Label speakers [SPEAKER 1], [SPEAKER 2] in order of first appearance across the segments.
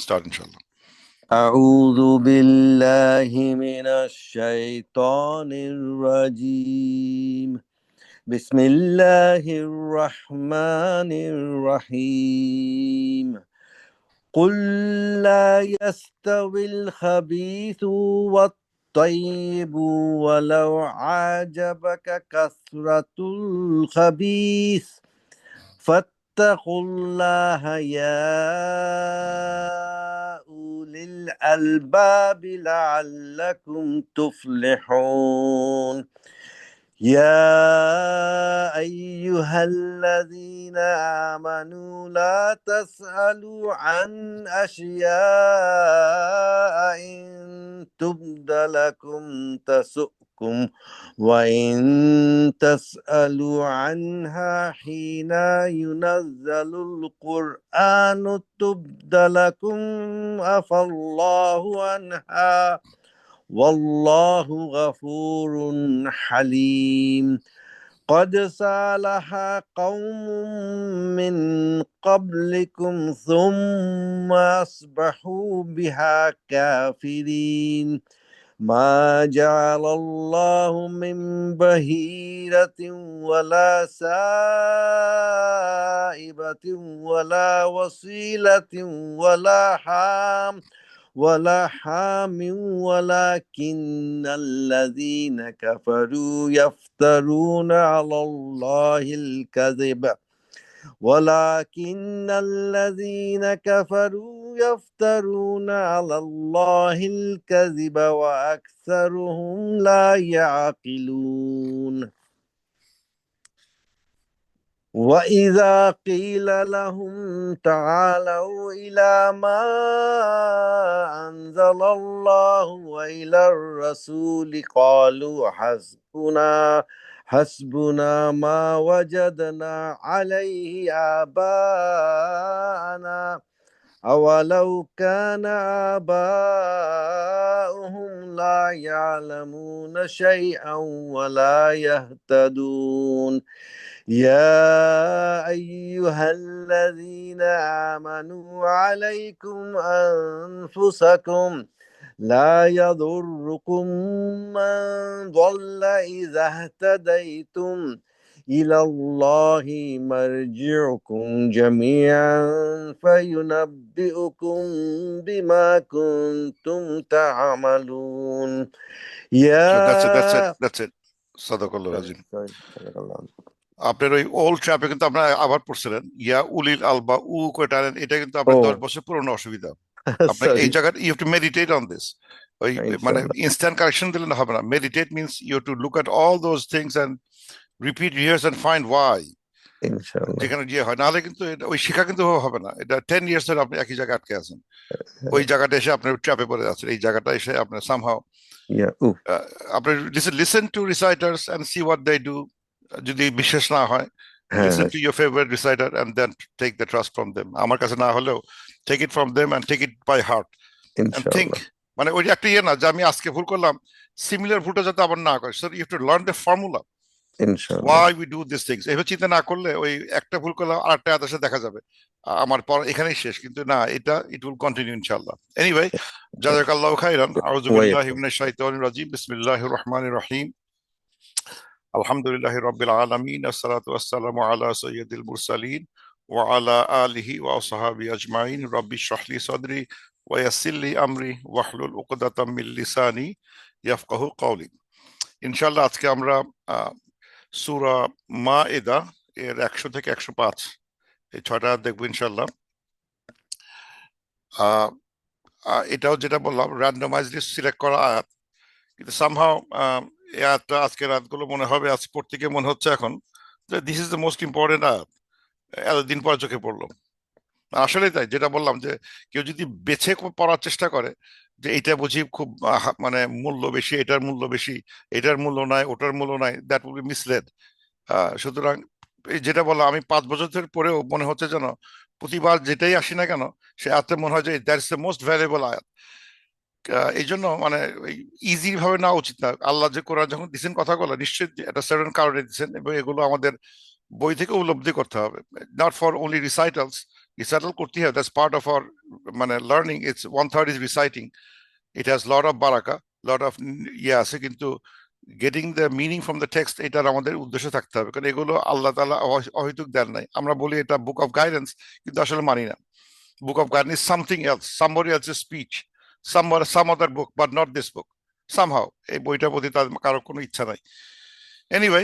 [SPEAKER 1] start inshallah.
[SPEAKER 2] أعوذ بالله من الشيطان الرجيم بسم الله الرحمن الرحيم قل لا يستوي الخبيث والطيب ولو عجبك كثرة الخبيث فاتقوا الله يا أولي الألباب لعلكم تفلحون يا أيها الذين آمنوا لا تسألوا عن أشياء إن تبد لكم تسؤكم وإن تسألوا عنها حين ينزل القرآن تبد لكم عفى الله عنها والله غفور حليم قد صالح قوم من قبلكم ثم أصبحوا بها كافرين ما جعل الله من بهيرة ولا سائبة ولا وصيلة ولا حام ولكن الذين كفروا يفترون على الله الكذب وأكثرهم لا يعقلون وإذا قيل لهم تعالوا إلى ما أنزل الله وإلى الرسول قالوا حسبنا ما وجدنا عليه آباءنا أولو كان آباؤهم لا يعلمون شيئا ولا يهتدون يا أيها الذين آمنوا عليكم أنفسكم لا يضركم من ضل إذا اهتديتم إلى الله مرجعكم جميعا فينبئكم بما كنتم تعملون
[SPEAKER 1] That's it. সাদাকাল্লাহু আযীম। আপনার ওই ওল্ড ট্র্যাপে কিন্তু আপনারা আবার পড়ছিলেন ইয়া উলিল আলবা করে টানেন, এটা কিন্তু আপনার 10 বছর পুরনো অসুবিধা। আপনার এই জায়গায় you have to meditate on this. ওই মানে ইনস্ট্যান্ট কারেকশন দিলে হবে না। Meditate means you have to look at all those things and repeat rehearse and find why. যেখানে যে হয় নাহলে কিন্তু ওই শেখা কিন্তু হবে না। এটা 10 ইয়ার্স ধরে আপনি একই জায়গায় আটকে আছেন, ওই জায়গাটা এসে আপনার ট্র্যাপে পড়ে যাচ্ছেন। এই জায়গাটা এসে আপনার সামহাও আপনি listen to reciters and see what they do. যদি বিশ্বাস না হয়, listen to your favorite reciter and then take the trust from them. আমার কাছে না হলেও take it from them and take it by heart and think. মানে ওই একটা ইয়ে না যে আমি আজকে ভুল করলাম, সিমিলার ভুলটা যাতে আবার না করে। So you have to learn the formula why we do these things. এভাবে চিন্তা না করলে ওই একটা ভুল করলাম আরেকটা আদেশে দেখা যাবে আমার পর এখানেই শেষ, কিন্তু না, এটা it will continue ইনশাআল্লাহ। Anyway, জাযাকাল্লাহু খাইরান। আউযু বিল্লাহি মিনাশ শাইতানির রাজীম। বিসমিল্লাহির রহমানির রহিম। আলহামদুলিল্লাহি রাব্বিল আলামিন আসসালাতু ওয়াসসালামু আলা সাইয়্যিদিল মুরসালিন ওয়া আলা আলিহি ওয়া আসহাবিহি আজমাইন রাব্বি ইশরাহ লি সাদরি ওয়া ইয়াসসির লি আমরি ওয়াহলুল উকদাতাম মিন লিসানি ইয়াফকাহু কওলি। ইনশাআল্লাহ আজকে আমরা সূরা মাইদা এর 100 থেকে 105 এই 6টা দেখব ইনশাআল্লাহ। এটাও যেটা বললাম র্যান্ডমাইজলি সিলেক্ট করা আয়াত, কিন্তু সামহাও এই আয়াতটা আজকের রাতগুলো মনে হবে আজ পড়তে গিয়ে মনে হচ্ছে এখন যে this is the most important আয়াত। এতদিন পর চোখে পড়লো। আসলেই তাই, যেটা বললাম যে কেউ যদি বেছে পড়ার চেষ্টা করে যে এটা বুঝি খুব মানে মূল্য বেশি, এটার মূল্য বেশি, এটার মূল্য নাই, ওটার মূল্য নাই, দ্যাট উইল বি মিসলেড। সুতরাং যেটা বললাম আমি 5 বছর ধরে পড়েও মনে হচ্ছে যেন প্রতিবার যেটাই আসি না কেন সে আয়াতে মনে হয় যে that is the most valuable আয়াত। এই জন্য মানে ইজি ভাবে নেওয়া উচিত না। আল্লাহ যে কোরআন যখন দিচ্ছেন কথাগুলো নিশ্চয়ই একটা সার্টেন কারণে দিচ্ছেন, এবং এগুলো আমাদের বই থেকে উপলব্ধি করতে হবে, not for only recitals recital করতে হবে, দ্যাটস পার্ট অফ আওয়ার মানে learning. It's 1/3 is reciting, it has lot of বারাকা, লট অফ ইয়ে আছে, কিন্তু getting the meaning from the text এটার আমাদের উদ্দেশ্য থাকতে হবে, কারণ এগুলো আল্লাহ তাআলা অহেতুক দেন নাই। আমরা বলি এটা বুক অফ গাইডেন্স, কিন্তু আসলে মানি না। Book of guidance something else, somebody else's speech, some other book but not this book somehow। এই বইটার প্রতি তার কারো কোনো ইচ্ছা নাই। এনিওয়ে,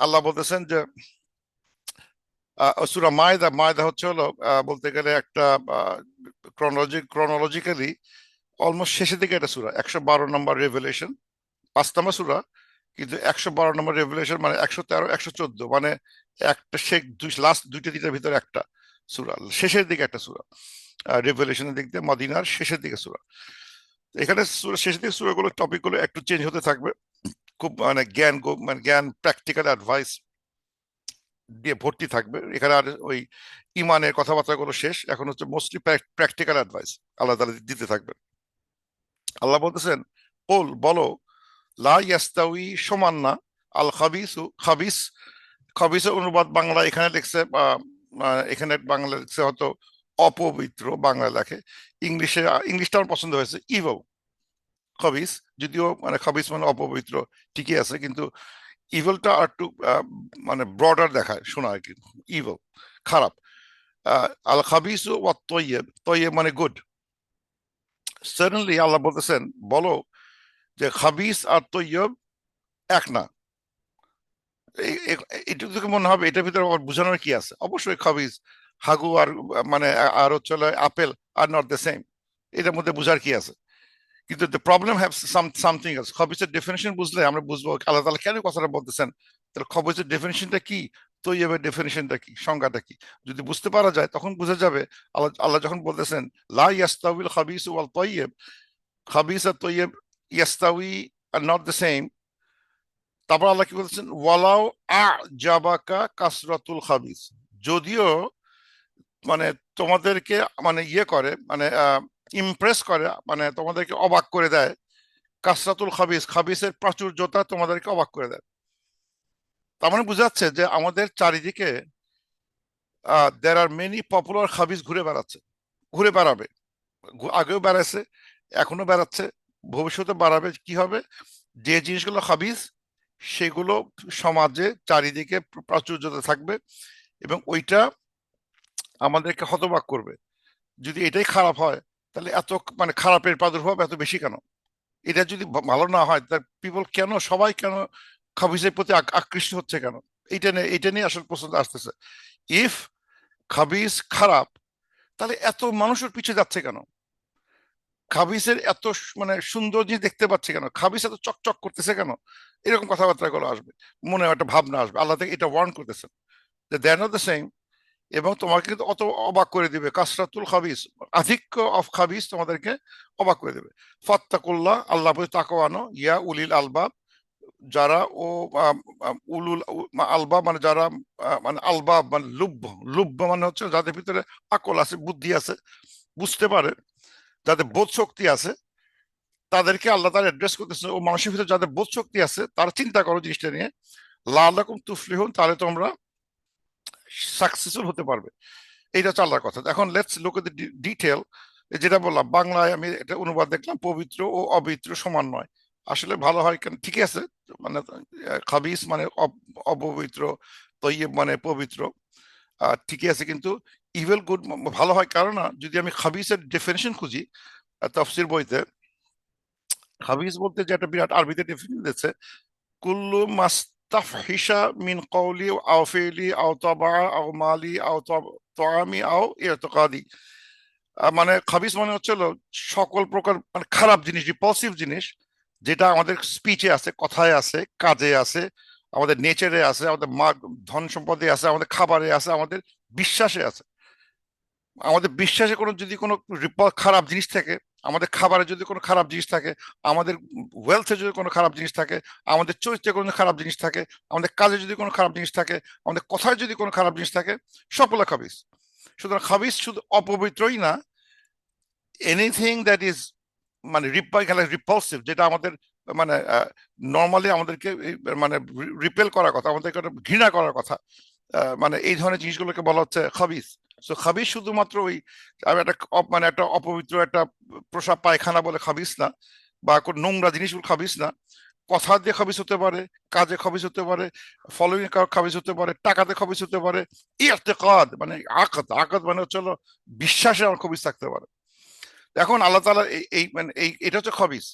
[SPEAKER 1] আল্লাহ বলতেছেন যে সূরা মায়দা, মায়দা হচ্ছে হলো বলতে গেলে একটা ক্রনোলজিক্যালি অলমোস্ট শেষের দিকে একটা সূরা, 112 নম্বর রেভেলেশন, 5 নম্বর সূরা, কিন্তু 112 নম্বর রেভেলেশন মানে 113 114, মানে একটা শেখ লাস্ট দুইটা তিনটার ভিতরে একটা সূরা, শেষের দিকে একটা সূরা, রেভেলেশনের দিক দিয়ে মদিনার শেষের দিকে সূরা। এখানে শেষের দিকে সূরাগুলো টপিকগুলো একটু চেঞ্জ হতে থাকবে, খুব মানে মানে জ্ঞান প্র্যাকটিক্যাল অ্যাডভাইস দিয়ে ভর্তি থাকবে এখানে। আর ওই ইমানের কথাবার্তাগুলো শেষ, এখন হচ্ছে মোস্টলি প্র্যাকটিক্যাল অ্যাডভাইস আল্লাহ তাআলা দিতে থাকবেন। আল্লাহ বলতেছেন, বলো, লা ইয়াস্তাউই সমান না, আল খাবিসু খাবিস, খাবিসের অনুবাদ বাংলা এখানে লিখছে, এখানে বাংলা লিখছে হয়তো অপবিত্র, বাংলা লেখে, ইংলিশটা আমার পছন্দ হয়েছে, ইভল খাবিস, যদিও মানে খাবিস মানে অপবিত্র ঠিকই আছে, কিন্তু ইভেলটা আর একটু মানে ব্রডার দেখায় শোনা আর কি, ইভেল খারাপ। আল খাবিস ওয়া তৈয়ব, তৈয়ব মানে গুড। সাডেনলি আল্লাহ বলতেছেন, বলো যে খাবিস আর তৈয়ব এক না। এটা থেকে মনে হবে এটার ভিতরে আবার বোঝানোর কি আছে? অবশ্যই খাবিজ, হাগু আর মানে আর হচ্ছে আপেল আর নট দ্য সেম, এটার মধ্যে বোঝার কি আছে? কিন্তু the problem have something else. খবিসের ডেফিনেশন বুঝলে আমরা বুঝবো আল্লাহ তাআলা কেন কথাটা বলতেছেন, তাহলে খবিসের ডেফিনেশনটা কি, তৈয়বের ডেফিনেশনটা কি, সংজ্ঞাটা কি, যদি বুঝতে পারা যায় তখন বোঝা যাবে। আল্লাহ আল্লাহ যখন বলতেছেন লা ইয়াস্তাউইল খাবিস ওয়াল তৈয়ব, খাবিস আর তৈয়ব ইয়াস্তাউই আর নট দ্য সেম। তারপর আল্লাহ কি বলছেন, ওয়ালাউ আ জাবাকা কাসরাতুল খাবিস, যদিও মানে তোমাদেরকে মানে ইয়ে করে, মানে ইমপ্রেস করে, মানে তোমাদেরকে অবাক করে দেয়, কাসরাতুল খাবিস, খাবিসের প্রাচুর্যতা তোমাদেরকে অবাক করে দেয়। তার মানে বোঝা যাচ্ছে যে আমাদের চারিদিকে দের আর মেনি পপুলার খাবিস ঘুরে বেড়াচ্ছে, ঘুরে বেড়াবে, আগেও বেড়াচ্ছে, এখনো বেড়াচ্ছে, ভবিষ্যতে বাড়াবে। কি হবে? যে জিনিসগুলো খাবিস সেগুলো সমাজে চারিদিকে প্রাচুর্যতা থাকবে, এবং ওইটা আমাদেরকে হতবাক করবে। যদি এটাই খারাপ হয়, তাহলে এত মানে খারাপের প্রাদুর্ভাব এত বেশি কেন? এটা যদি ভালো না হয়, তার পিপল কেন, সবাই কেন খাবিজের প্রতি আকৃষ্ট হচ্ছে কেন? এটা নিয়ে আসলে প্রশ্ন আসতেছে। ইফ খাবিজ খারাপ, তাহলে এত মানুষের পিছিয়ে যাচ্ছে কেন? খাবিজের এত মানে সুন্দর জিনিস দেখতে পাচ্ছে কেন? খাবিজ এত চকচক করতেছে কেন? এরকম কথাবার্তা গুলো আসবে, মনে একটা ভাবনা আসবে। আল্লাহ থেকে এটা ওয়ার্ন করতেছেন যে দে আর নট দ্য সেম, এবং তোমাকে কিন্তু অত অবাক করে দিবে। কাসরাতুল খাবিস, আধিক্য অফ খাবিস তোমাদেরকে অবাক করে দেবে। ফাত্তাকুল্লাহ, আল্লাহ প্রতি তাকওয়া আনো, ইয়া উলিল আলবাব, যারা ও আলবাব মানে যারা মানে আলবাব মানে লুব্ব, লুব্ব মানে হচ্ছে যাদের ভিতরে আকল আছে, বুদ্ধি আছে, বুঝতে পারে, যাদের বোধ শক্তি আছে, তাদেরকে আল্লাহ তাআলা অ্যাড্রেস করতেছে। ও মানুষের ভিতরে যাদের বোধ শক্তি আছে তারা চিন্তা করো জিনিসটা নিয়ে, লাআল্লাকুম তুফলিহুন, তাহলে তোমরা সাকসেসফুল হতে পারবে। এইটা হচ্ছে আল্লাহর কথা। এখন let's look at the detail. যেটা বললাম, বাংলায় আমি এটা অনুবাদ দেখলাম, পবিত্র ও অপবিত্র সমান নয়। আসলে ভালো হয় কেন, ঠিকই আছে, মানে খাবিস মানে অপবিত্র, তৈয়ব মানে পবিত্র, ঠিকই আছে, কিন্তু ইভেল গুড ভালো হয়। কারণ যদি আমি খাবিসের ডেফিনেশন খুঁজি তাফসীর বইতে, খাবিস বলতে যে একটা বিরাট আরবিতে ডেফিনেশন দিয়েছে, কুল্লু মাস্তাফহিশা মিন কওলি আও ফিলি আও তাবা আও মালি আও তাআমি আও ইরতিকাদি। মানে খাবিস মানে হচ্ছে হলো সকল প্রকার মানে খারাপ জিনিস, রিপালসিভ জিনিস, যেটা আমাদের স্পিচে আছে, কথায় আছে, কাজে আছে, আমাদের নেচারে আছে, আমাদের ধন সম্পদে আছে, আমাদের খাবারে আছে, আমাদের বিশ্বাসে আছে। আমাদের বিশ্বাসে কোনো যদি কোনো খারাপ জিনিস থাকে, আমাদের খাবারে যদি কোনো খারাপ জিনিস থাকে, আমাদের ওয়েলথে যদি কোনো খারাপ জিনিস থাকে, আমাদের চরিত্রে কোনো খারাপ জিনিস থাকে, আমাদের কাজে যদি কোনো খারাপ জিনিস থাকে, আমাদের কথায় যদি কোনো খারাপ জিনিস থাকে, সবগুলো খাবিস। সুতরাং খাবিস শুধু অপবিত্রই না, এনিথিং দ্যাট ইজ মানে রিপালসিভ, যেটা আমাদের মানে নর্মালি আমাদেরকে মানে রিপেল করার কথা, আমাদেরকে ঘৃণা করার কথা, মানে এই ধরনের জিনিসগুলোকে বলা হচ্ছে খাবিস। সো খাবিস শুধুমাত্র ওই আমি একটা মানে একটা অপবিত্র একটা প্রসাব পায়খানা বলে খাবিস না, বা কোন নোংরা জিনিসগুলো খাবিস না। কথা দিয়ে খবিস হতে পারে, কাজে খবিস হতে পারে, ফলোইং খবিস হতে পারে, টাকাতে খবিস হতে পারে, ইরতেকাদ মানে আকাদ, আকাদ মানে হচ্ছে হলো বিশ্বাসে আমার খবিস থাকতে পারে। এখন আল্লাহ তাআলা এই মানে এটা হচ্ছে খবিস।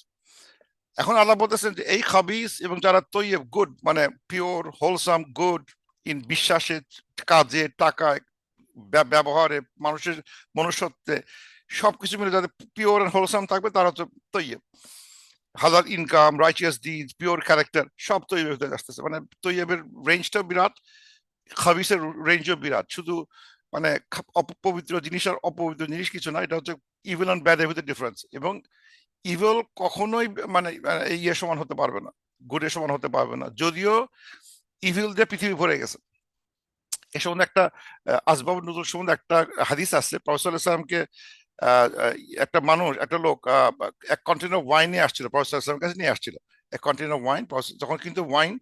[SPEAKER 1] এখন আল্লাহ বলতেছেন যে এই খাবিস এবং যারা তৈয়ব গুড মানে পিওর হোলসাম গুড ইন বিশ্বাসে, কাজে, টাকায়, ব্যবহারে, মানুষের মনুষ্যত্বে, সবকিছু মিলে যাদের পিওর এন্ড হোলসাম থাকবে তারা হচ্ছে তৈয়ব। হালাল ইনকাম, রাইচিয়াস ডিড, পিওর ক্যারেক্টার, সব তৈয়বের ভিতরে আসতেছে। মানে তৈয়বের রেঞ্জটাও বিরাট, খাবিসের রেঞ্জও বিরাট। শুধু মানে অপবিত্র জিনিস আর অপবিত্র জিনিস কিছু না, এটা হচ্ছে ইভিল অ্যান্ড ব্যাড এর ভিতরে ডিফারেন্স। এবং ইভিল কখনোই মানে ইয়ে সমান হতে পারবে না, গুডের সমান হতে পারবে না, যদিও ইভিল দিয়ে পৃথিবী ভরে গেছে। এ সম্বন্ধে একটা আসবাব নুজুল সম্বন্ধে একটা হাদিস আছে। প্রফেসর সাল্লাল্লাহু আলাইহি ওয়াসাল্লামকে একটা মানুষ, একটা লোক এক কন্টেনার ওয়াইন নিয়ে আসছিল, প্রফেসর সাল্লাল্লাহু আলাইহি ওয়াসাল্লামের কাছে নিয়ে আসছিল এক কন্টেনার ওয়াইন। যখন কিন্তু ওয়াইন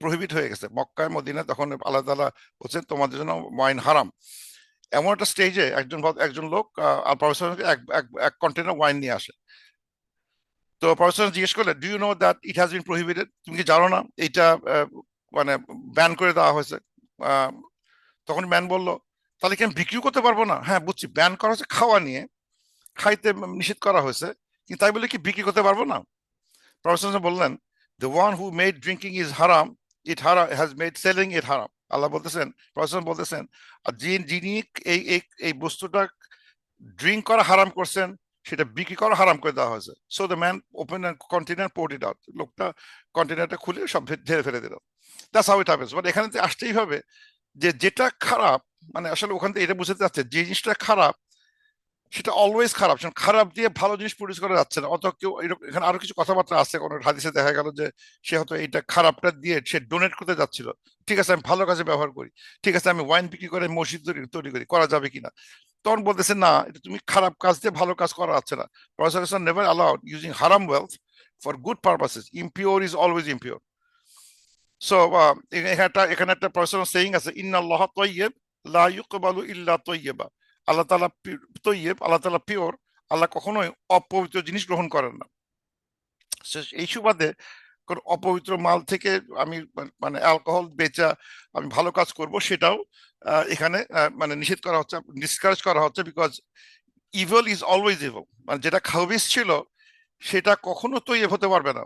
[SPEAKER 1] প্রহিবিট হয়ে গেছে মক্কায় মদিনায়, তখন আল্লাহ তাআলা বলছেন তোমাদের জন্য ওয়াইন হারাম। এমন একটা স্টেজে একজন লোক আর প্রফেসর এক এক কন্টেনার ওয়াইন নিয়ে আসে। তো প্রফেসর জিজ্ঞেস করলেন, do you know that it has been prohibited? তুমি কি জানো না এইটা মানে ব্যান করে দেওয়া হয়েছে? আহ, তখন ম্যান বলল, তাহলে কি আমি বিক্রিও করতে পারবো না? হ্যাঁ বুঝছি, ব্যান করা হয়েছে খাওয়া নিয়ে, খাইতে নিষেধ করা হয়েছে, কিন্তু তাই বলে কি বিক্রি করতে পারবো না? প্রফেসর বললেন, the one who made drinking is হারাম, ইট হারাম হ্যাজ মেড সেলিং ইট হারাম। আল্লাহ বলতেছেন, প্রফেসর বলতেছেন, আর যিনি এই এই এই বস্তুটা ড্রিঙ্ক করা হারাম করছেন, সেটা বিক্রি করা হারাম করে দেওয়া হয়েছে। So the man open container, port it out. লোকটা কন্টেনারটা খুলে সব ঢেলে ফেলে দিল। That's how it happens. But এখানে আসতেই হবে যে যেটা খারাপ, মানে আসলে ওখান থেকে এটা বুঝতে যাচ্ছে যে জিনিসটা খারাপ সেটা অলওয়েজ খারাপ। খারাপ দিয়ে ভালো জিনিস প্রডিউস করা যাচ্ছে না। অত কেউ এখানে আরো কিছু কথাবার্তা আছে, কোন হাদিসে দেখা গেল যে সে হয়তো এইটা খারাপটা দিয়ে সে ডোনেট করতে যাচ্ছিল। ঠিক আছে, আমি ভালো কাজে ব্যবহার করি, ঠিক আছে আমি ওয়াইন বিক্রি করে মসজিদ তৈরি করি, করা যাবে কিনা? তখন বলতেছে না, এটা তুমি খারাপ কাজ দিয়ে ভালো কাজ করা যাচ্ছে না। প্রফেসর নেভার অ্যালাউড ইউজিং হারাম wealth for good purposes. Impure is always impure. So এখানে একটা প্রফেসর সেইং আছে, ইন্নাল্লাহ তাইয়্যিব লা ইউকবালু ইল্লা তাইয়্যিবা। আল্লাহ তাআলা তৈয়ব, আল্লাহ তাআলা পিওর, আল্লাহ কখনোই অপবিত্র জিনিস গ্রহণ করেন না। এই সুবাদে কোন অপবিত্র মাল থেকে আমি মানে অ্যালকোহল বেচা, আমি ভালো কাজ করব, সেটাও এখানে মানে নিষেধ করা হচ্ছে, ডিসকারেজ করা হচ্ছে। Because evil is always evil. মানে যেটা খাবিস ছিল সেটা কখনো তৈয়ব হতে পারবে না।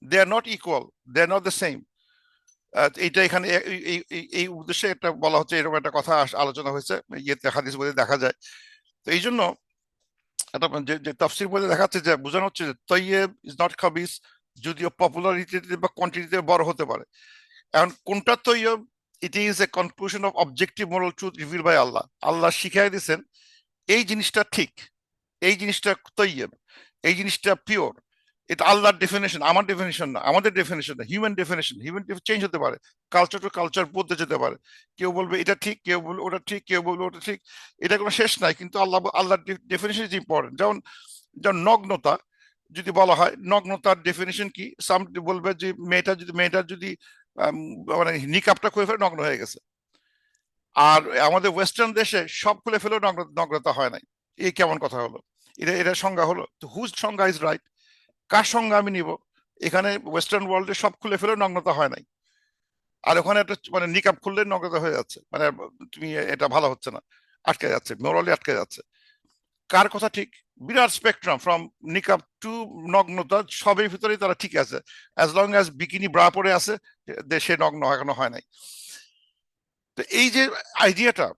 [SPEAKER 1] They are not equal, they are not the same. এইটা এখানে এই উদ্দেশ্যে একটা বলা হচ্ছে, এরকম একটা কথা আলোচনা হয়েছে ইয়েতে, হাদিস বইতে দেখা যায়। তো এই জন্য একটা যে তাফসীর বইতে দেখাচ্ছে যে বোঝানো হচ্ছে যে তৈয়ব ইজ নট খাবিস, যদিও পপুলারিটিতে বা কোয়ান্টিটিতে বড় হতে পারে। এখন কোনটা তৈয়ব? It is a conclusion of objective moral truth reveal by Allah. Allah শিখাই দিয়েছেন এই জিনিসটা ঠিক, এই জিনিসটা তৈয়ব, এই জিনিসটা পিওর। এটা আল্লাহর ডেফিনেশন, আমার ডেফিনেশন না, আমাদের ডেফিনেশন না, হিউম্যান ডেফিনেশন। হিউম্যান চেঞ্জ হতে পারে, কালচার টু কালচার বদলে যেতে পারে। কেউ বলবে এটা ঠিক, কেউ বলবে ওটা ঠিক, কেউ বলবে ওটা ঠিক। এটা কোনো শেষ নাই, কিন্তু আল্লাহর ডেফিনেশন ইজ ইম্পর্টেন্ট। যেমন যেমন নগ্নতা যদি বলা হয়, নগ্নতার ডেফিনেশন কি? সাম বলবে যে মেয়েটা যদি আম, মানে নিকাবটা খুলে ফেলে নগ্ন হয়ে গেছে। আর আমাদের ওয়েস্টার্ন দেশে সব খুলে ফেলেও নগ্নতা হয় নাই। এই কেমন কথা হলো? এটা সংজ্ঞা হলো? তো হুজ সংজ্ঞা ইজ রাইট? কার সঙ্গে আমি নিব? এখানে ওয়েস্টার্ন ওয়ার্ল্ডে সব খুলে ফেলে নগ্নতা হয় নাই, আর ওখানে একটা মানে নিকাব খুললে নগ্নতা হয়ে যাচ্ছে। মানে তুমি এটা ভালো হচ্ছে না, আটকে যাচ্ছে, মোরালি আটকে যাচ্ছে। কার কথা ঠিক? বিরাট স্পেকট্রাম, ফ্রম নিকাব টু নগ্নতা, সবের ভিতরেই তারা ঠিক আছে। As long as bikini bra পরে আছে, সে নগ্ন এখনো হয় নাই। তো এই যে আইডিয়াটা,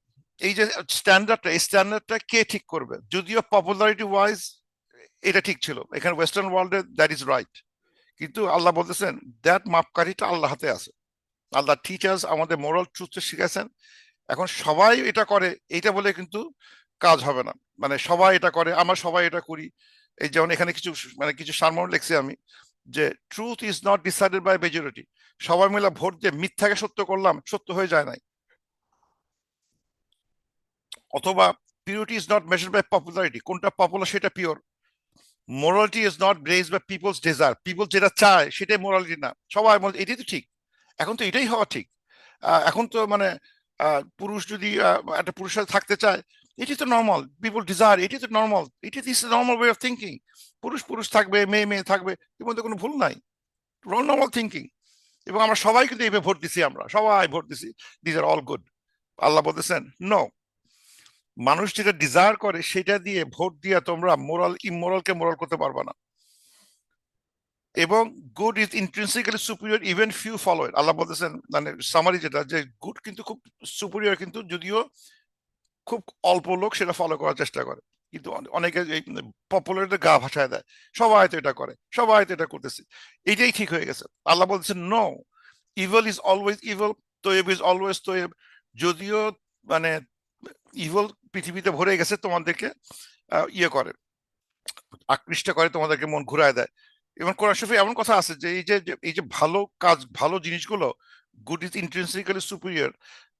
[SPEAKER 1] এই যে স্ট্যান্ডার্ডটা, এই স্ট্যান্ডার্ডটা কে ঠিক করবে? যদিও পপুলারিটি ওয়াইজ এটা ঠিক ছিল এখানে ওয়েস্টার্ন ওয়ার্ল্ডে, দ্যাট ইজ রাইট। কিন্তু আল্লাহ বলতেছেন দ্যাট মাপকাঠিটা আল্লাহ হাতে আছে। আল্লাহ টিচার্স আমাদের মোরাল ট্রুথ শিখাইছেন। এখন সবাই এটা করে এইটা বলে কিন্তু কাজ হবে না। মানে সবাই এটা করে, আমরা সবাই এটা করি। এই যেমন এখানে কিছু মানে কিছু সারমর্ম লিখছি আমি, যে truth is not decided by majority. সবাই মিলে ভোট দিয়ে মিথ্যাকে সত্য করলাম, সত্য হয়ে যায় নাই। অথবা purity is not measured by popularity, কোনটা পপুলার সেটা pure. Morality is not based by people's desire, people যেটা চায় সেটাই মোরালিটি না। সবাই বলে এটাই তো ঠিক, এখন তো এটাই হওয়া ঠিক। এখন তো মানে পুরুষ যদি একটা পুরুষের সাথে থাকতে চায়, এটি তো নর্মাল, পিপল ডিজায়ার, এটি তো নর্মাল, এটি this normal way of thinking. পুরুষ পুরুষ থাকবে, মেয়ে মেয়ে থাকবে, এর মধ্যে কোনো ভুল নাই, নর্মাল থিঙ্কিং। এবং আমরা সবাই কিন্তু এইভাবে ভোট দিছি, আমরা সবাই ভোট দিছি, দিস আর অল গুড। আল্লাহ বলতেছেন নো, মানুষ যেটা ডিজায়ার করে সেটা দিয়ে ভোট দিয়ে তোমরা মোরাল ইমোরালকে মোরাল করতে পারবে না। এবং good is intrinsically superior even few follow it. Allah বলতেছেন মানে সামারি যেটা, যে গুড কিন্তু খুব সুপিরিয়র, কিন্তু যদিও খুব অল্প লোক সেটা ফলো করার চেষ্টা করে, কিন্তু অনেকে পপুলারিটি গা ভাসায় দেয়, সবাই তো এটা করে, সবাই তো এটা করতেছে, এটাই ঠিক হয়ে গেছে। আল্লাহ বলতেছেন no, evil is always evil, তৈব ইজ অলওয়েজ তৈব। যদিও মানে ইভল পৃথিবীতে ভরে গেছে, তোমাদেরকে ইয়ে করে, আকৃষ্ট করে, তোমাদেরকে মন ঘুরায় দেয়। এবং কোরআন শরীফে এমন কথা আছে যে এই যে ভালো কাজ, ভালো জিনিসগুলো, গুড ইজ ইন্ট্রিনসিক্যালি সুপিরিয়র,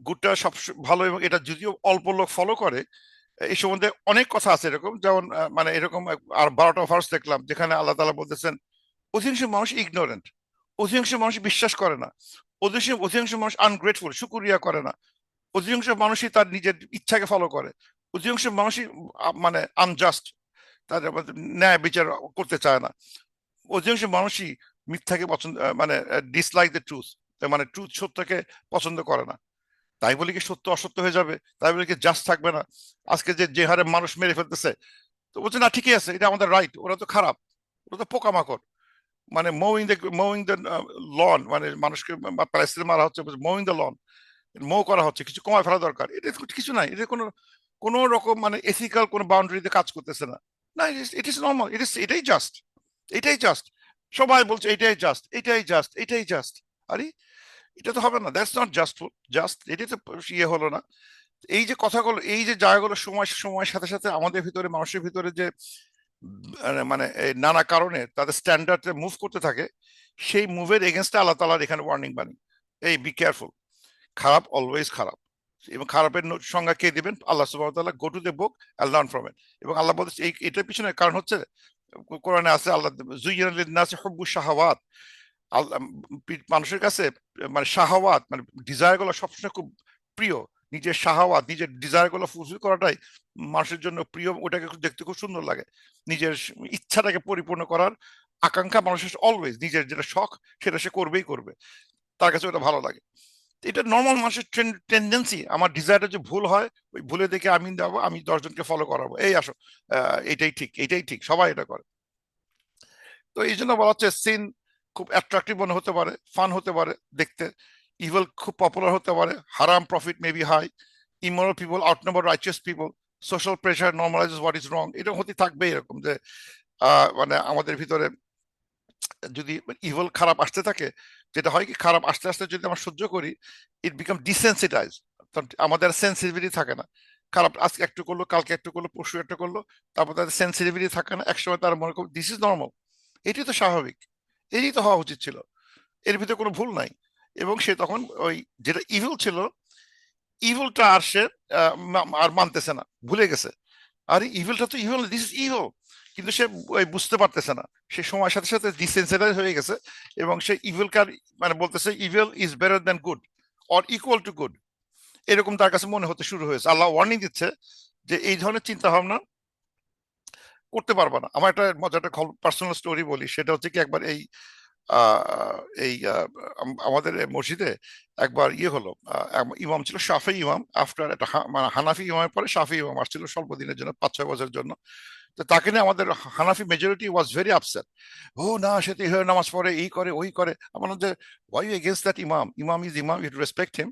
[SPEAKER 1] গুডটা সব ভালো, এবং এটা যদিও অল্প লোক ফলো করে, এই সম্বন্ধে অনেক কথা আছে এরকম, যেমন মানে এরকম আর 12টা ভার্স দেখলাম যেখানে আল্লাহ তাআলা বলতেছেন অধিকাংশ মানুষ ইগনোরেন্ট, অধিকাংশ মানুষ বিশ্বাস করে না, অধিকাংশ অধিকাংশ মানুষ আনগ্রেটফুল, শুকরিয়া করে না, অধিকাংশ মানুষই তার নিজের ইচ্ছাকে ফলো করে, অধিকাংশ মানুষই মানে আনজাস্ট, তাদের ন্যায় বিচার করতে চায় না, অধিকাংশ মানুষই মিথ্যাকে পছন্দ মানে ডিসলাইক দ্য ট্রুথ, মানে ট্রুথ, সত্যকে পছন্দ করে না। তাই বলে কি সত্য অসত্য হয়ে যাবে? তাই বলে কি জাস্ট থাকবে না? আজকে যে যে হারে মানুষ মেরে ফেলতেছে, তো বলছে না ঠিকই আছে, এটা আমাদের রাইট, ওরা তো খারাপ, ওরা তো পোকামাকড়, মানে মোয়িং দ্য লন, মানে মানুষকে প্যালেস্টাইনে মারা হচ্ছে, মোয়িং দ্য লন, মো করা হচ্ছে, কিছু কমায় ফেলা দরকার, এটা কিছু নাই, এটা কোনো কোনো রকম মানে এথিক্যাল কোনো বাউন্ডারিতে কাজ করতেছে না। না, ইট ইজ নর্মাল, এটাই জাস্ট, এটাই জাস্ট। সবাই বলছে এটাই জাস্ট, এটাই জাস্ট, এটাই জাস্ট। আরে এটা তো হবে না, দ্যাটস নট জাস্টফুল, জাস্ট এটা তো ইয়ে হলো না। এই যে কথাগুলো, এই যে জায়গাগুলো সময় সময়ের সাথে সাথে আমাদের ভিতরে, মানুষের ভিতরে যে মানে এই নানা কারণে তাদের স্ট্যান্ডার্ড মুভ করতে থাকে, সেই মুভের এগেনস্টে আল্লাহ তাআলার এখানে ওয়ার্নিং বাণী, এই বি কেয়ারফুল, খারাপ অলওয়েজ খারাপ। এবং খারাপের সংজ্ঞা কে দিবেন? আল্লাহ সুবহানাহু ওয়া তাআলা, go to the book and learn from it. এবং আল্লাহ বলছে এই এটার পিছনে কারণ হচ্ছে কোরআনে আছে, আল্লাহ যুয়িনা লিন-নাসি হুব্বুশ শাহাওয়াত, মানুষের কাছে মানে শাহাওয়াত মানে ডিজায়ার গুলো সবসময় খুব প্রিয়, নিজের শাহাওয়াত, নিজের ডিজায়ার গুলো ফুলফিল করাটাই মানুষের জন্য প্রিয়, ওটাকে দেখতে খুব সুন্দর লাগে। নিজের ইচ্ছাটাকে পরিপূর্ণ করার আকাঙ্ক্ষা মানুষের অলওয়েজ, নিজের যেটা শখ সেটা সে করবেই করবে, তার কাছে ওটা ভালো লাগে। এটা নর্মাল মানুষের টেন্ডেন্সি। আমার ডিজায়ারটা যে ভুল হয়, ওই ভুলে দেখে আমি যাবো, আমি 10 জনকে ফলো করাবো, এই আসো এটাই ঠিক, এটাই ঠিক, সবাই এটা করে। তো এই জন্য বলা হচ্ছে সিন খুব অ্যাট্রাকটিভ মনে হতে পারে, ফান হতে পারে দেখতে, ইভিল খুব পপুলার হতে পারে, হারাম profit may be high, immoral people outnumber righteous people, social pressure normalizes what is wrong, এটা হতে থাকবে এরকম যে মানে আমাদের ভিতরে যদি ইভিল খারাপ আসতে থাকে, যেটা হয় কি খারাপ আসতে আসতে যদি আমরা সহ্য করি, ইট বিকাম ডিসেন্সিটাইজ, আমাদের সেন্সিটিভিটি থাকে না। খারাপ আজকে একটু করলো, কালকে একটু করলো, পরশু একটু করলো, তারপর তাদের সেন্সিটিভিটি থাকে না, একসময় তারা মনে করো দিস ইজ নর্মাল, এটি তো স্বাভাবিক, এটি তো হওয়া উচিত ছিল, এর ভিতরে কোনো ভুল নাই। এবং সে তখন ওই যেটা ইভিল ছিল, ইভিলটা আর সে আর মানতেছে না, ভুলে গেছে, আরে ইভিলটা তো ইভিল, দিস ইজ ইভিল, কিন্তু সে ওই বুঝতে পারতেছে না, সে সময়ের সাথে সাথে ডিসেন্সিটাইজ হয়ে গেছে, এবং সে ইভিল কার মানে বলতেছে evil is better than good or equal to good, এরকম তার কাছে মনে হতে শুরু হয়েছে। আল্লাহ ওয়ার্নিং দিচ্ছে যে এই ধরনের চিন্তা ভাবনা করতে পারবা না। আমার একটা মজার একটা পার্সোনাল স্টোরি বলি, সেটা হচ্ছে কি একবার এই এই আমাদের মসজিদে একবার ইয়ে হলো, ইমাম ছিল শাফি ইমাম, আফটার একটা মানে হানাফি ইমামের পরে শাফি ইমাম আসছিল স্বল্প দিনের জন্য, 5-6 বছরের জন্য। তো তাকে নিয়ে আমাদের হানাফি মেজরিটি ওয়াজ ভেরি আপসেট, ও না সে তো ইহা নামাজ পড়ে, এই করে ওই করে। আমার যে ওয়াই ইউ এগেইনস্ট দ্যাট ইমাম, ইমাম ইজ ইমাম, ইউ রেসপেক্ট হিম।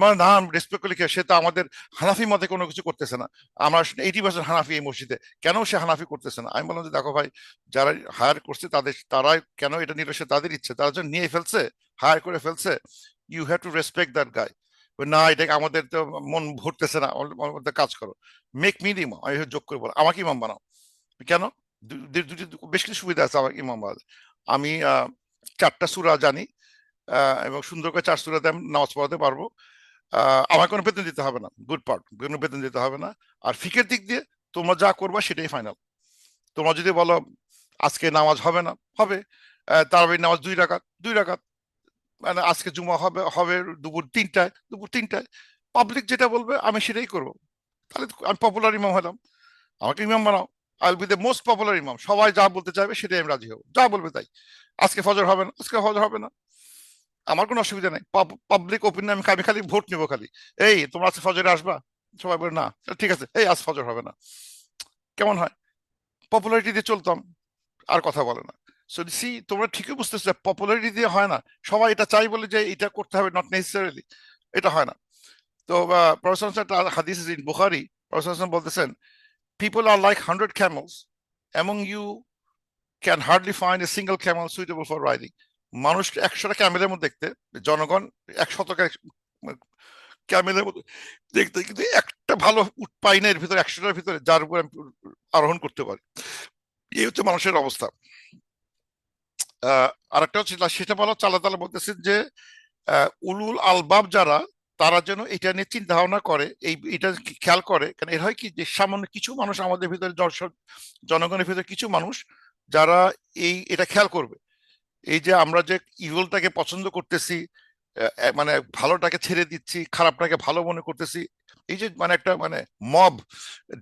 [SPEAKER 1] মানে না রেসপেক্ট করলে সে তো আমাদের হানাফি মতে কোনো কিছু করতেছে না, আমরা 80% হানাফি এই মসজিদে, কেন সে হানাফি করতেছে না? আমি বললাম যে দেখো ভাই, যারা হায়ার করছে তারাই কেন এটা নিল, সে তাদের ইচ্ছে, তারা যখন নিয়ে ফেলছে, হায়ার করে ফেলছে, you have to respect that guy. না এটা আমাদের তো মন ভরতেছে না, ওর মধ্যে কাজ করো, মেক মি ইমাম, আমি যোগ করে বলো আমাকে ইমাম বানাও। কেন? দুটি বেশ কিছু সুবিধা আছে আমার ইমাম বানাতে। আমি 4টা সূরা জানি, এবং সুন্দর করে 4 সূরাতে আমি নামাজ পড়াতে পারবো, আমার কোনো বেতন দিতে হবে না, গুড পার্ট, কোনো বেতন দিতে হবে না। আর ফিকের দিক দিয়ে তোমরা যা করবা সেটাই ফাইনাল। তোমরা যদি বলো আজকে নামাজ হবে না, হবে, তারাবির নামাজ 2 রাকাত, 2 রাকাত, মানে আজকে জুমা হবে হবে দুপুর 3টায় পাবলিক যেটা বলবে আমি সেটাই করব। তাহলে তো আমি পপুলার ইমাম হলাম, আমাকে ইমাম বানাও। I will be the most popular ইমাম, সবাই যা বলতে চাইবে সেটাই আমি রাজি হবো, যা বলবে তাই। আজকে ফজর হবে না, আজকে ফজর হবে না, আমার কোনো অসুবিধা নেই। পাবলিক ওপিনিয়ন, আমি খালি ভোট নিবো খালি। এই তোমরা আজকে ফজরে আসবা? সবাই বলে না, ঠিক আছে, এই আজ ফজর হবে না। কেমন হয়? পপুলারিটি দিয়ে চলতাম, আর কথা বলে না। সো সি, তোমরা ঠিকই বুঝতেছো, পপুলারিটি দিয়ে হয় না। সবাই এটা চাই বলে যে এটা করতে হবে, নট নেসেসারিলি, এটা হয় না। তো প্রফেসর হাদিস ইন বুখারী, প্রফেসর বলতেছেন, people R like 100 camels, among you can hardly find a single camel suitable for riding. মানুষ 100টা ক্যামেলের মধ্যে দেখতে, জনগণ 100 ক্যামেলের মধ্যে দেখতে, কিন্তু একটা ভালো উট পাই না এর ভিতরে, 100টার ভিতরে যার উপর আমি আরোহণ করতে পারি। এই হচ্ছে মানুষের অবস্থা। আরেকটা হচ্ছে সেটা বলা, আল্লাহ তাআলা বলতেছেন যে উলুল আলবাব যারা, তারা যেন এটা নিয়ে চিন্তা ভাবনা করে, এটা খেয়াল করে। কারণ এর হয় কি, যে সামান্য কিছু মানুষ আমাদের ভিতরে, জনগণের ভিতরে কিছু মানুষ যারা এটা খেয়াল করবে। এই যে আমরা যে ইভলটাকে পছন্দ করতেছি, মানে ভালোটাকে ছেড়ে দিচ্ছি, খারাপটাকে ভালো মনে করতেছি, এই যে মানে একটা মানে মব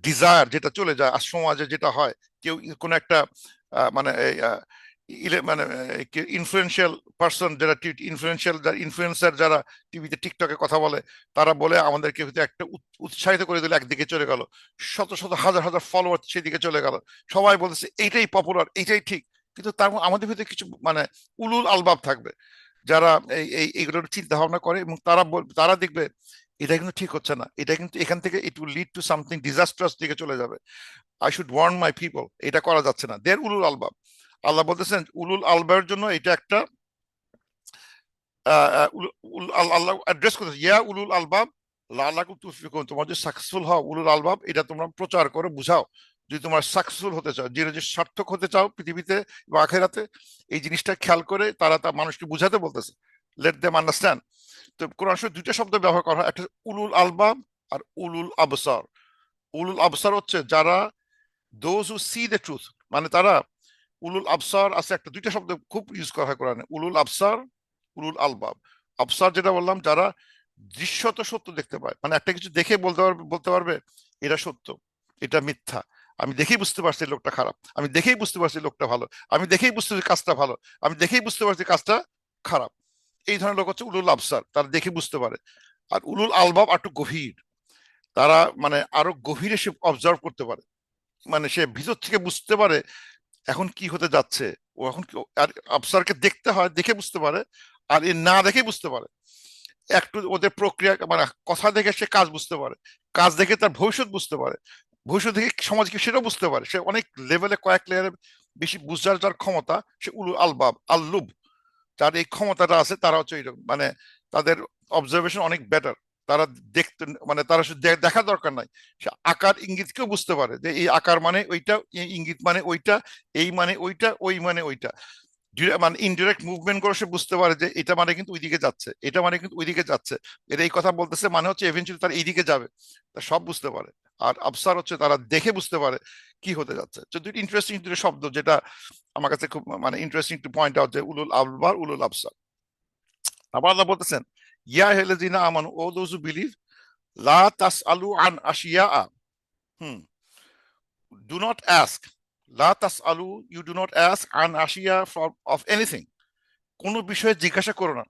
[SPEAKER 1] ডিজায়ার যেটা চলে যায়, আর সমাজে যেটা হয়, কেউ কোনো একটা মানে মানে ইনফ্লুয়েন্সিয়াল পার্সন যারা, ইনফ্লুয়েন্সার যারা টিভিতে টিকটকে কথা বলে, তারা বলে আমাদেরকে একটা উৎসাহিত করে দিল, একদিকে চলে গেল, শত শত হাজার হাজার ফলোয়ার সেদিকে চলে গেল, সবাই বলতেছে এইটাই পপুলার, এইটাই ঠিক। কিন্তু তার আমাদের ভিতরে কিছু মানে উলুল আলবাব থাকবে, যারা এইগুলোর চিন্তা ভাবনা করে, এবং তারা দেখবে এটা কিন্তু ঠিক হচ্ছে না, এটা কিন্তু এখান থেকে it will lead to something disastrous দিকে চলে যাবে। I should warn my people, এটা করা যাচ্ছে না। দের উলুল আলবাব, আল্লাহ বলতেছেন উলুল আলবাবের জন্য এটা একটা আল্লাহ অ্যাড্রেস করতেছে, ইয়া উলুল আলবাব লাআল্লাকুম তুফলিহুন, তোমরা যদি সাকসেসফুল হও, উলুল আলবাব এটা তোমরা প্রচার করে বুঝাও। যদি তোমরা সাকসেসফুল হতে চাও, যে সার্থক হতে চাও পৃথিবীতে বা আখেরাতে, এই জিনিসটা খেয়াল করে তারা তা মানুষকে বুঝাতে বলতেছে, লেট দেম আন্ডারস্ট্যান্ড। তো কোরআন শরীফে দুইটা শব্দ ব্যবহার করা হয়, একটা উলুল আলবাব আর উলুল আবসার। উলুল আবসার হচ্ছে যারা, those who C the truth, মানে তারা উলুল আবসার আছে, একটা দুইটা শব্দ খুব ইউজ করা হয় কোরআনে, উলুল আবসার, উলুল আলবাব। আবসার যেটা বললাম, যারা দৃশ্যত সত্য দেখতে পায়, মানে একটা কিছু দেখে বলতে পারবে এটা সত্য, এটা মিথ্যা। আমি দেখেই বুঝতে পারছি লোকটা খারাপ, আমি দেখেই বুঝতে পারছি লোকটা ভালো, আমি দেখেই বুঝতে পারছি কাজটা ভালো, আমি দেখেই বুঝতে পারছি কাজটা খারাপ। এই ধরনের লোক হচ্ছে উলুল আবসার, তারা দেখে বুঝতে পারে। আর উলুল আলবাব একটু গভীর, তারা মানে আরো গভীরে সে অবজার্ভ করতে পারে, মানে সে ভিতর থেকে বুঝতে পারে এখন কি হতে যাচ্ছে। ও এখন আর আফসারকে দেখতে হয়, দেখে বুঝতে পারে, আর এ না দেখে বুঝতে পারে। একটু ওদের প্রক্রিয়া, মানে কথা দেখে সে কাজ বুঝতে পারে, কাজ দেখে তার ভবিষ্যৎ বুঝতে পারে, ভবিষ্যৎ দেখে সমাজ কি সেটাও বুঝতে পারে। সে অনেক লেভেলে, কয়েক লেয়ারে বেশি বুঝার যার ক্ষমতা, সে উলু আলবাব আল্লুব, যার এই ক্ষমতাটা আছে, তারা হচ্ছে এইরকম, মানে তাদের অবজারভেশন অনেক বেটার। তারা দেখতে, মানে তারা শুধু দেখার দরকার নাই, সে আকার ইঙ্গিতকেও বুঝতে পারে, যে এই আকার মানে ওইটা, এই ইঙ্গিত মানে ওইটা, এই মানে ওইটা, ওই মানে ওইটা। মানে ইনডিরেক্ট মুভমেন্ট করে সে বুঝতে পারে যে এটা মানে কিন্তু ওইদিকে যাচ্ছে, এটা মানে কিন্তু ওইদিকে যাচ্ছে, এটা এই কথা বলতেছে মানে হচ্ছে এভেন্চুয়ালি তার এইদিকে যাবে, তা সব বুঝতে পারে। আর আবসার হচ্ছে তারা দেখে বুঝতে পারে কি হতে যাচ্ছে। তো দুটো ইন্টারেস্টিং দুটো শব্দ, যেটা আমার কাছে খুব মানে ইন্টারেস্টিং টু পয়েন্ট আউট, যে উলুল আলবার, উলুল আবসার। আবার আল্লাহ বলতেছেন, ইয়া হেলেজিনা আমানু, ও দোজ হু বিলিভ, লা তাসআলু আন আশিয়া, হুম, ডু নট আস্ক, লা তাসআলু, ইউ ডু নট আস্ক, আন আশিয়া, ফর অফ এনিথিং, কোনো বিষয়ে জিজ্ঞাসা করো না।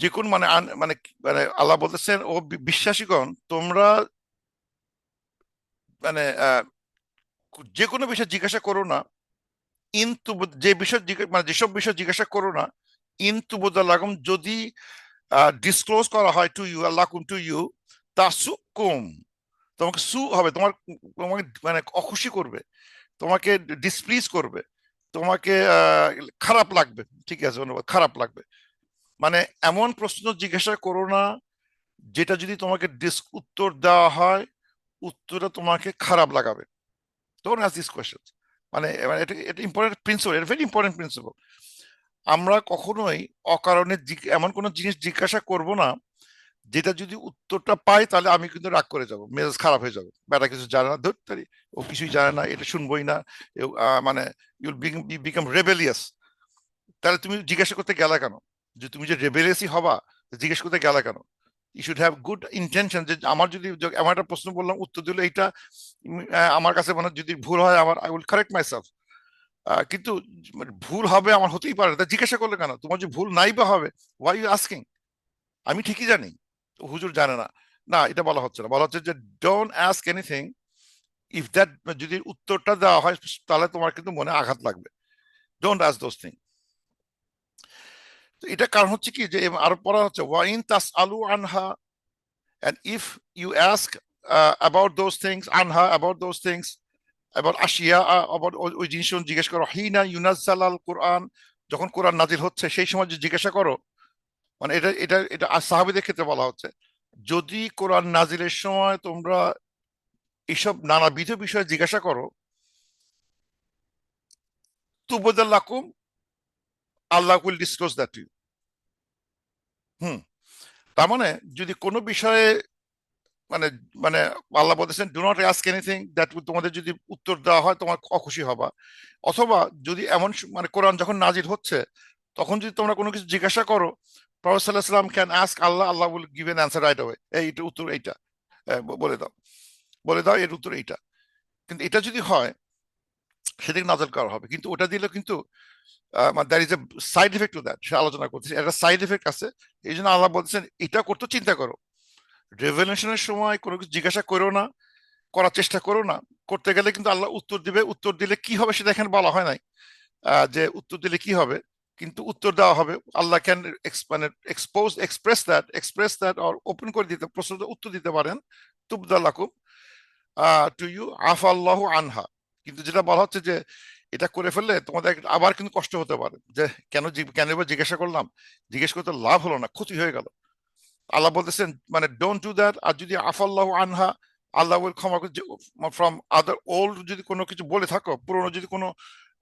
[SPEAKER 1] যে কোন মানে মানে মানে আল্লাহ বলতেছেন, ও বিশ্বাসীগণ, তোমরা মানে যে কোনো বিষয়ে জিজ্ঞাসা করো না, ইনতু, যে বিষয় মানে যেসব বিষয় জিজ্ঞাসা করো না, ইনতু লাগম, যদি ডিসক্লোজ করা হয় টু ইউ, আল্লাহ কুম টু ইউ, তাসুকুম, তোমাকে সু হবে, তোমাকে মানে অখুশি করবে, তোমাকে ডিসপ্লিজ করবে, তোমাকে খারাপ লাগবে। ঠিক আছে, ধন্যবাদ, খারাপ লাগবে। মানে এমন প্রশ্ন জিজ্ঞাসা করো না যেটা যদি তোমাকে উত্তর দেওয়া হয়, উত্তরটা তোমাকে খারাপ লাগাবে। Don't ask this question. মানে মানে এটা এটা ইম্পর্টেন্ট প্রিন্সিপাল, এটা ভেরি ইম্পর্টেন্ট প্রিন্সিপাল। আমরা কখনোই অকারণে এমন কোনো জিনিস জিজ্ঞাসা করব না, যেটা যদি উত্তরটা পাই তাহলে আমি কিন্তু রাগ করে যাব, মেজাজ খারাপ হয়ে যাবে, বেটা কিছু জানে না, ধরতে ও কিছুই জানে না, এটা শুনবোই না। মানে ইউল বিকাম রেবেলিয়াস। তাহলে তুমি জিজ্ঞাসা করতে গেলা কেন? যে তুমি যে রেবেলিয়াসই হবা, জিজ্ঞেস করতে গেলা কেন? You should have good intention, যে আমার যদি এমন একটা প্রশ্ন বললাম, উত্তর দিল এইটা, আমার কাছে মানে যদি ভুল হয়, আমার আই উইল কারেক্ট মাইসেলফ। কিন্তু মানে ভুল হবে আমার হতেই পারে, তা জিজ্ঞাসা করলে কেন? তোমার যে ভুল নাই বা হবে, ওয়াই ইউ আস্কিং? আমি ঠিকই জানি, তো হুজুর জানে না। না, এটা বলা হচ্ছে না, বলা হচ্ছে যে don't ask anything if that, যদি উত্তরটা দেওয়া হয় তাহলে তোমার কিন্তু মনে আঘাত লাগবে। Don't ask those thing. তো এটা কারণ হচ্ছে কি, যে আরো পড়া হচ্ছে ওয়াইন তাস আলু আনহা, and if you ask about those things, anha, about those things, about Ashia, about ওই জিনিস জিজ্ঞেস করো, হিনা ইউনাজ্জাল আল কোরআন, যখন কোরআন নাজিল হচ্ছে সেই সময় যে জিজ্ঞাসা করো, মানে এটা এটা এটা সাহাবীদের ক্ষেত্রে বলা হচ্ছে, যদি কোরআন নাজিলের সময় তোমরা এইসব নানাবিধ বিষয়ে জিজ্ঞাসা করো, তুবদাল্লাকুম, Allah will disclose that to you. Hmm. তার মানে যদি কোনো বিষয়ে মানে মানে আল্লাহ বলতেছেন do not ask anything that, তোমাদের যদি উত্তর দেওয়া হয় তোমার অখুশি হবা। অথবা যদি এমন মানে কোরআন যখন নাজির হচ্ছে তখন যদি তোমরা কোনো কিছু জিজ্ঞাসা করো, প্রফেট সাল্লাল্লাহু আলাইহি ওয়াসাল্লাম can ask Allah, Allah will give an answer right away, এইটা উত্তর এইটা, বলে দাও, বলে দাও এর উত্তর এইটা। কিন্তু এটা যদি হয় সেদিকে নাজল করা হবে, কিন্তু ওটা দিলে কিন্তু there is a side effect to that, সে আলোচনা করতেছে একটা সাইড এফেক্ট আছে। এই জন্য আল্লাহ বলতেছেন এটা করতে চিন্তা করো, রেভেলেশনের সময় কোনো কিছু জিজ্ঞাসা করো না, করার চেষ্টা করো না। করতে গেলে কিন্তু আল্লাহ উত্তর দিবে, উত্তর দিলে কি হবে সেটা এখানে বলা হয় নাই, যে উত্তর দিলে কি হবে, কিন্তু উত্তর দেওয়া হবে। আল্লাহ ক্যান মানে এক্সপ্রেস দ্যাট অর ওপেন করে দিতে, প্রশ্ন উত্তর দিতে পারেন, তুবদালাকুম টু ইউ আফাল্লাহু আনহা। কিন্তু যেটা বলা হচ্ছে যে এটা করে ফেললে তোমাদের আবার কিন্তু কষ্ট হতে পারে, যে কেন এবার জিজ্ঞাসা করলাম, জিজ্ঞেস করতে লাভ হলো না, ক্ষতি হয়ে গেল। আল্লাহ বলতেছেন মানে ডোন্ট ডু দ্যাট। আর যদি আফাল্লাহু আনহা, আল্লাহ উইল ক্ষমা করে, ফ্রম আদার ওল্ড, যদি কোনো কিছু বলে থাকো, পুরনো যদি কোনো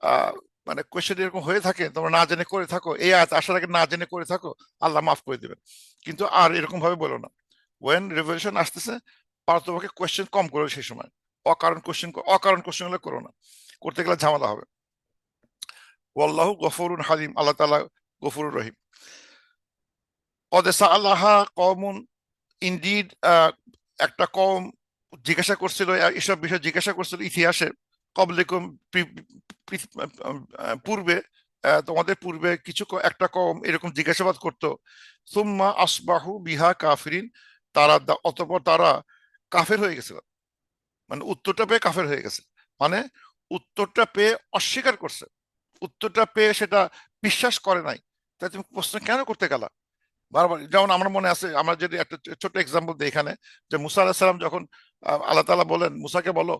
[SPEAKER 1] আহ, মানে কোয়েশ্চেন এরকম হয়ে থাকে, তোমরা না জেনে করে থাকো, এই আয়াত আসার আগে না জেনে করে থাকো, আল্লাহ মাফ করে দিবেন। কিন্তু আর এরকম ভাবে বলো না, ওয়েন রেভলিউশন আসতেছে পারতপক্ষে কোয়েশ্চেন কম করো সেই সময়, অকারণ কোয়েশ্চেন গুলো করো না, করতে গেলে ঝামেলা হবে। ওয়াল্লাহু গফুরুন হালিম, আল্লাহ তাআলা গফুরুর রহিম। কদেসা আল্লাহা কওমুন, ইনডিড একটা কম জিজ্ঞাসা করছিল, এসব বিষয় জিজ্ঞাসা করছিল ইতিহাসে, কবলিকুম, পূর্বে, তোমাদের পূর্বে কিছু একটা কম এরকম জিজ্ঞাসাবাদ করতো, সুম্মা আসবাহু বিহা কাফিরিন, অতঃপর তারা কাফের হয়ে গেছিল, মানে উত্তরটা পেয়ে কাফের হয়ে গেছে, মানে উত্তরটা পেয়ে অস্বীকার করছে, উত্তরটা পেয়ে সেটা বিশ্বাস করে নাই। তাই তুমি প্রশ্ন কেন করতে গেলা বারবার? যেমন আমার মনে আছে, আমরা যদি একটা ছোট্ট এক্সাম্পল দিই এখানে, যে মুসা আলাহিসাল্লাম সাল্লাম যখন আল্লাহ তাআলা বলেন মুসাকে বলো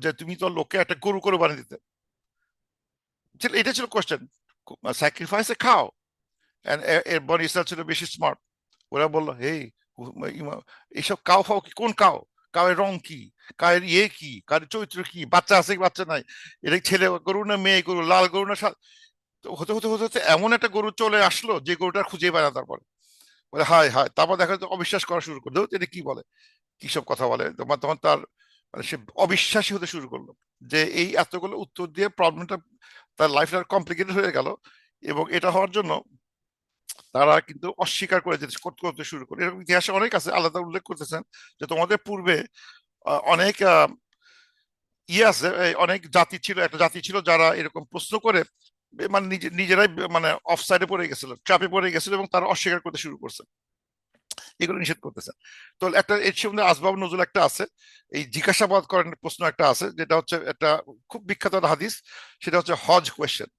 [SPEAKER 1] যে তুমি তো লোককে একটা গরু করে বানিয়ে দিতে, এটা ছিল কোশ্চেন, স্যাক্রিফাইসে খাও। এর বনি ইসরাইল ছিল বেশি স্মার্ট, ওরা বললো হেই, এইসব কাও ফাও কি, কোন কাও, কাউয়ের রং কি, কায়ের কি, কার চরিত্র কি, বাচ্চা আছে কি বাচ্চা নাই, এটা ছেলে গরু না মেয়ে গরু, লাল গরু না তো হতে হতে হতে হতে এমন একটা গরু চলে আসলো যে গরুটা খুঁজে পায় না তারপর, বলে হায় হায়, তারপর দেখা যাচ্ছে অবিশ্বাস করা শুরু করলো, এটা কি বলে, কি সব কথা বলে, তোমার তখন তার মানে সে অবিশ্বাসী হতে শুরু করলো, যে এই এতগুলো উত্তর দিয়ে প্রবলেমটা তার লাইফটা কমপ্লিকেটেড হয়ে গেল। এবং এটা হওয়ার জন্য তারা কিন্তু অস্বীকার করে যেতে করতে করতে শুরু করে, এরকম ইতিহাসে অনেক আছে, আল্লাহ তাআলা উল্লেখ করতেছেন যে তোমাদের পূর্বে অনেক আছে, অনেক জাতি ছিল, একটা জাতি ছিল যারা এরকম প্রশ্ন করে মানে নিজেরাই মানে অফ সাইডে পড়ে গেছিল, ট্র্যাপে পড়ে গেছিল, এবং তারা অস্বীকার করতে শুরু করছে, এগুলো নিষেধ করতেছেন। তো একটা এর সঙ্গে আসবাব নজুল একটা আছে, এই জিজ্ঞাসাবাদ করেন প্রশ্ন একটা আছে, যেটা হচ্ছে একটা খুব বিখ্যাত একটা হাদিস, সেটা হচ্ছে হজ কোয়েশ্চেন।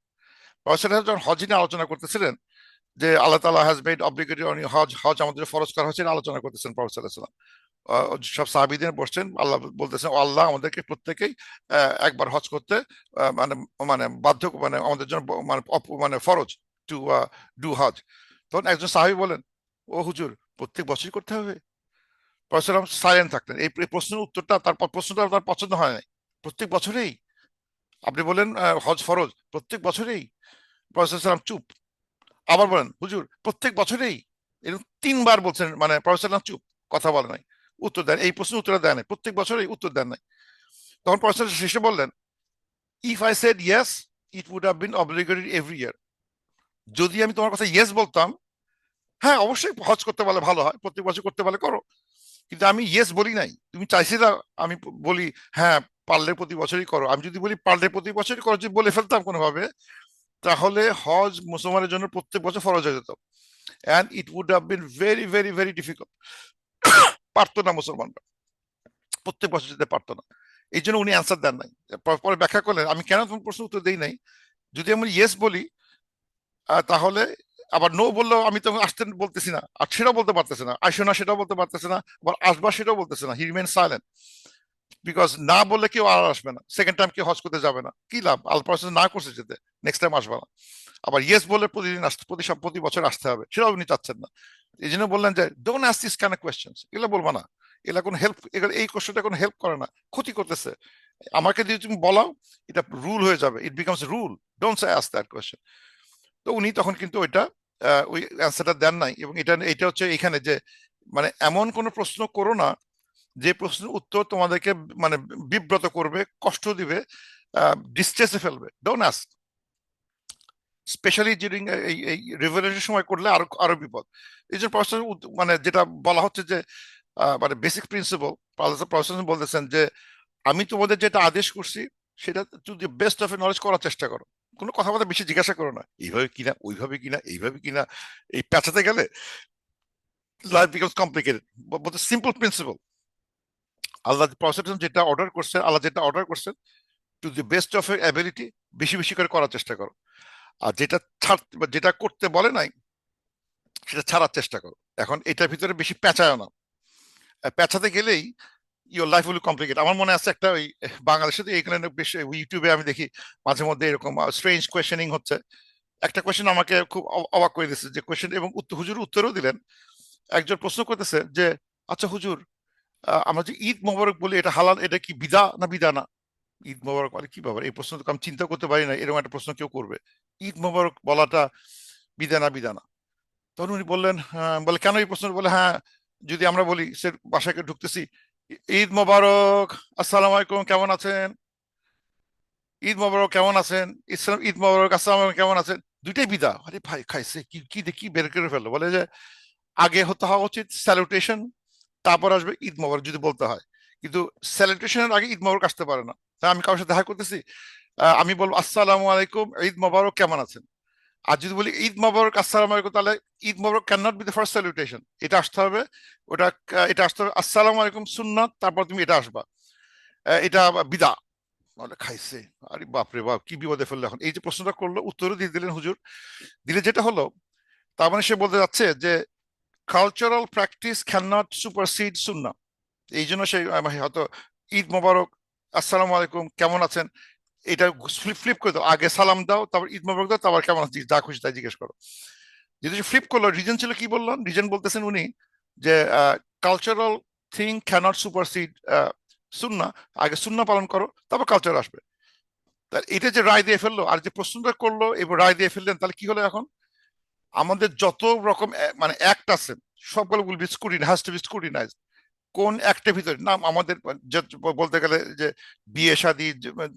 [SPEAKER 1] যখন হজ নিয়ে আলোচনা করতেছিলেন, যে আল্লাহ তাআলা has made obligatory on you, হজ, হজ আমাদের ফরজ করা হয়েছে, আলোচনা করতেছেন প্রফেট সাল্লাল্লাহু আলাইহি ওয়াসাল্লাম। সব সাহাবীদের বসছেন, আল্লাহ বলতেছেন ও আল্লাহ আমাদেরকে প্রত্যেকেই একবার হজ করতে মানে মানে বাধ্য, মানে আমাদের জন্য মানে মানে ফরজ টু ডু হজ। তখন একজন সাহাবী বলেন, ও হুজুর, প্রত্যেক বছরই করতে হবে? প্রফেসর সাইলেন্ট থাকতেন, এই প্রশ্নের উত্তরটা তার প্রশ্নটা তার পছন্দ হয় নাই। প্রত্যেক বছরেই আপনি বলেন হজ ফরজ, প্রত্যেক বছরেই? প্রফেসর চুপ। আবার বলেন হুজুর প্রত্যেক বছরেই, এরকম তিনবার বলছেন, মানে প্রফেসর চুপ, কথা বলে নাই, উত্তর দেন, এই প্রশ্নের উত্তর দেয় নাই, প্রত্যেক বছরেই উত্তর দেন নাই। তখন প্রফেসর শেষে বললেন, if I said yes it would have been obligatory every year, যদি আমি তোমার কথা ইয়েস বলতাম, হ্যাঁ অবশ্যই হজ করতে পারলে ভালো হয়, প্রত্যেক বছর করতে পারলে করো, কিন্তু আমি ইয়েস বলি নাই, তুমি চাইছিলা আমি বলি হ্যাঁ পারলে প্রতি বছরই করো। আমি যদি বলি পারলে প্রতি বছরই করো, যদি বলে ফেলতাম কোনোভাবে, তাহলে হজ মুসলমানের জন্য প্রত্যেক বছর ফরজ হয়ে যেত, and it would have been very very very difficult. পারতো না মুসলমানরা, প্রত্যেক বছর যেতে পারতো না। এই জন্য উনি অ্যান্সার দেন নাই। পরে ব্যাখ্যা করলেন আমি কেন তোমার প্রশ্ন উত্তর দেই নাই, যদি আমি ইয়েস বলি তাহলে, আবার নো বললেও আমি তো আসতে বলতেছি না, আর সেটাও বলতে পারতেছে না, আইসো না সেটাও বলতে পারতেছে না, আবার আসবা সেটাও বলতেছে না, হি রিমেন সাইলেন্ট। বিকজ না বললে কেউ আর আসবে না, সেকেন্ড টাইম কেউ হজ করতে যাবে না, কি লাভ, আল্লাহ পারমিশন না করছে যেতে, নেক্সট টাইম আসবে না। আবার ইয়েস বলে প্রতিদিন আসতে, প্রতি বছর আসতে হবে, সেটাও উনি চাচ্ছেন না। এই জন্য বললেন যে don't ask this kind of questions, এগুলো বলবা না, এগুলা কোনো হেল্প, এগুলো এই কোশ্চেনটা কোনো হেল্প করে না, ক্ষতি করতেছে। আমাকে যদি তুমি বলাও এটা রুল হয়ে যাবে, it becomes rule, don't say ask that question. তো উনি তখন কিন্তু ওইটা ওই অ্যান্সারটা দেন নাই। এবং এটা হচ্ছে এখানে যে মানে এমন কোনো প্রশ্ন করো না যে প্রশ্নের উত্তর তোমাদেরকে মানে বিব্রত করবে, কষ্ট দিবে, ডিস্ট্রেসে ফেলবে, ডোন্ট আস্ক। স্পেশালি ডিউরিং এই এই রিভলিউশনের সময় করলে আরো আরো বিপদ। এই যে প্রশ্ন মানে যেটা বলা হচ্ছে যে মানে বেসিক প্রিন্সিপাল, প্রফেসর বলতেছেন যে আমি তোমাদের যেটা আদেশ করছি সেটা to the best of knowledge করার চেষ্টা করো, কোনো কথাবার্তা বেশি জিজ্ঞাসা করো না, এইভাবে কিনা ওইভাবে কিনা এইভাবে কিনা, এই পেঁচাতে গেলে লাইফ বিকামস কমপ্লিকেটেড। বলতে সিম্পল প্রিন্সিপাল, আল্লাহ প্রফেসর যেটা অর্ডার করছেন, আল্লাহ যেটা অর্ডার করছেন টু দি বেস্ট অফ এর অ্যাবিলিটি বেশি বেশি করে করার চেষ্টা করো। আর যেটা ছাড় বা যেটা করতে বলে নাই সেটা ছাড়ার চেষ্টা করো। এখন এটার ভিতরে বেশি পেঁচায় না, পেঁচাতে গেলেই ইউর লাইফ উইল কমপ্লিকেট। আমার মনে আছে একটা ওই বাংলাদেশে তো এইখানে বেশ ইউটিউবে আমি দেখি মাঝে মধ্যে এরকম স্ট্রেঞ্জ কোয়েশ্চেনিং হচ্ছে। একটা কোয়েশ্চেন আমাকে খুব অবাক করে দিচ্ছে, যে কোয়েশ্চেন এবং হুজুর উত্তরও দিলেন। একজন প্রশ্ন করতেছে যে আচ্ছা হুজুর, আমরা যে ঈদ মোবারক বলি এটা হালাল, এটা কি বিদা না বিদা না? ঈদ মোবারক মানে কি ব্যাপার, এই প্রশ্ন তো আমি চিন্তা করতে পারি না এরকম একটা প্রশ্ন কেউ করবে, ঈদ মোবারক বলাটা বিদা না বিদা না? তখন উনি বললেন বলে কেন এই প্রশ্ন, বলে হ্যাঁ যদি আমরা বলি সে বাসাকে ঢুকতেছি, ঈদ মোবারক, আসসালামু আলাইকুম কেমন আছেন, ঈদ মোবারক কেমন আছেন, ইসলাম ঈদ মোবারক আসসালামু আলাইকুম কেমন আছেন, দুইটাই বিদা। আরে ভাই খাইছে কি কি দেখি বের করে ফেললো, বলে যে আগে হতে হওয়া উচিত স্যালুটেশন, তারপর আসবে ঈদ মোবারক যদি বলতে হয়, কিন্তু স্যালুটেশনের আগে ঈদ মোবারক আসতে পারে না। তাই আমি কারোর সাথে দেখা করতেছি, আমি বলবো আসসালামু আলাইকুম ঈদ মোবারক কেমন আছেন। আর যদি বলি ঈদ মোবারক আসসালামু আলাইকুম, তাহলে ঈদ মোবারক can not be the first salutation, এটা আসতে হবে, ওটা এটা আসতে হবে আসসালামু আলাইকুম সুন্নাত, তারপর তুমি এটা আসবা, এটা বিদা। বলে খাইছে, আরে বাপরে বাপ কি বিপদে ফেললো। এখন এই যে প্রশ্নটা করলো উত্তরও দিয়ে দিলেন হুজুর, দিলে যেটা হলো তার মানে সে বলতে যাচ্ছে যে cultural practice can not supersede সুন্না। এই জন্য সে হয়তো ঈদ মোবারক আসসালামু আলাইকুম কেমন আছেন এটা ফ্লিপ ফ্লিপ করে দাও, আগে সালাম দাও তারপর ঈদ মোবারক দাও, তারপর কেমন আছিস যা খুশি তাই জিজ্ঞেস করো। যদি ফ্লিপ করলো, রিজন ছিল কি বললাম, রিজন বলতেছেন উনি যে কালচারাল থিং ক্যানট সুপারসিড সুন্না, আগে সুন্না পালন করো তারপর কালচার আসবে। তাহলে এটা যে রায় দিয়ে ফেললো, আর যে প্রশ্নটা করলো এবার রায় দিয়ে ফেললেন, তাহলে কি হলো এখন আমাদের যত রকম মানে অ্যাক্ট আছে সবগুলো will be scrutiny, has to be scrutinize. কোন অ্যাক্টের ভিতরে নাম আমাদের বলতে গেলে যে বিয়ে শাদী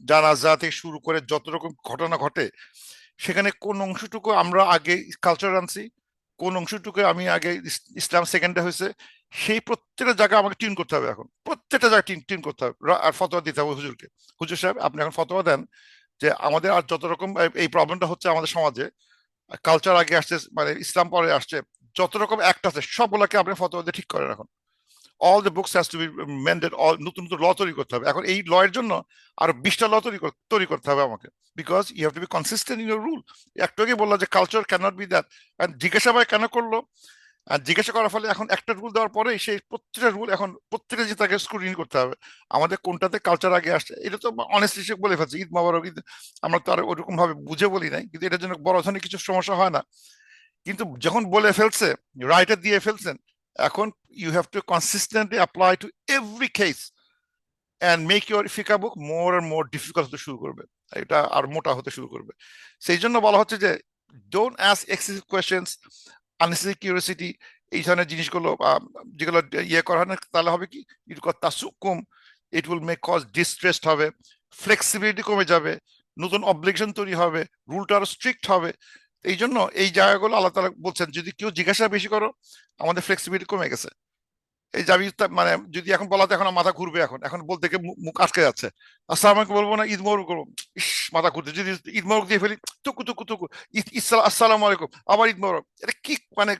[SPEAKER 1] জানাজা থেকে শুরু করে যত রকম ঘটনা ঘটে, সেখানে কোন অংশটুকু আমরা আগে কালচার আনছি, কোন অংশটুকু আমি আগে ইসলাম সেকেন্ডে হয়েছে, সেই প্রত্যেকটা জায়গা আমাকে টিউন করতে হবে। এখন প্রত্যেকটা জায়গায় টিউন করতে হবে, আর ফতোয়া দিতে হবে হুজুরকে, হুজুর সাহেব আপনি এখন ফতোয়া দেন যে আমাদের আর যত রকম এই প্রবলেমটা হচ্ছে আমাদের সমাজে, কালচার আগে আসছে মানে ইসলাম পরে আসছে, যত রকম অ্যাক্ট আছে সবগুলোকে আপনি ফতোয়া দিয়ে ঠিক করেন। এখন all the books has to be mended, all নতুন নতুন ল তৈরি করতে হবে। এখন এই ল এর জন্য আরো 20টা ল তৈরি করতে হবে আমাকে, because you have to be consistent in your rule. একটু আগে বললাম যে culture can not be that. জিজ্ঞাসা ভাই কেন করলো, আর জিজ্ঞাসা করার ফলে এখন একটা রুল দেওয়ার পরে সেই প্রত্যেকটা রুল এখন প্রত্যেকটা যে তাকে স্ক্রুটিনি করতে হবে, আমাদের কোনটাতে কালচার আগে আসছে। এটা তো অনেস্টলি সে বলে ফেলছে ঈদ মোবারক ঈদ, আমরা তো আর ওরকম ভাবে বুঝে বলি নাই, কিন্তু এটার জন্য বড় ধরনের কিছু সমস্যা হয় না। কিন্তু যখন বলে ফেলছে, রাইটার দিয়ে ফেলছেন, এখন you have to consistently apply to every case and make your ফিকা book more and more difficult হতে শুরু করবে, এটা আর মোটা হতে শুরু করবে। সেই জন্য বলা হচ্ছে যে don't ask excessive questions, unnecessary curiosity, এই ধরনের জিনিসগুলো যেগুলো ইয়ে করা হয় না, তাহলে হবে কি তাসুকুম, it will make cause distressed হবে, ফ্লেক্সিবিলিটি কমে যাবে, নতুন অবলিগেশন তৈরি হবে, রুলটা আরো স্ট্রিক্ট হবে। এই জন্য এই জায়গাগুলো আল্লাহ তাআলা বলছেন যদি কেউ জিজ্ঞাসা বেশি করো আমাদের ফ্লেক্সিবিলিটি কমে গেছে। এই যে আমি মানে যদি এখন বলাতে এখন আমার মাথা ঘুরবে, এখন এখন বলতে গিয়ে মুখ আটকে যাচ্ছে। আসসালামু আলাইকুম বলবো না ঈদ মোবারক করবো, ইস মাথা ঘুরতে, যদি ঈদ মোবারক দিয়ে ফেলি টুকু টুকু টুকু আসসালামু আলাইকুম আবার ঈদ মোবারক, এটা কি মানে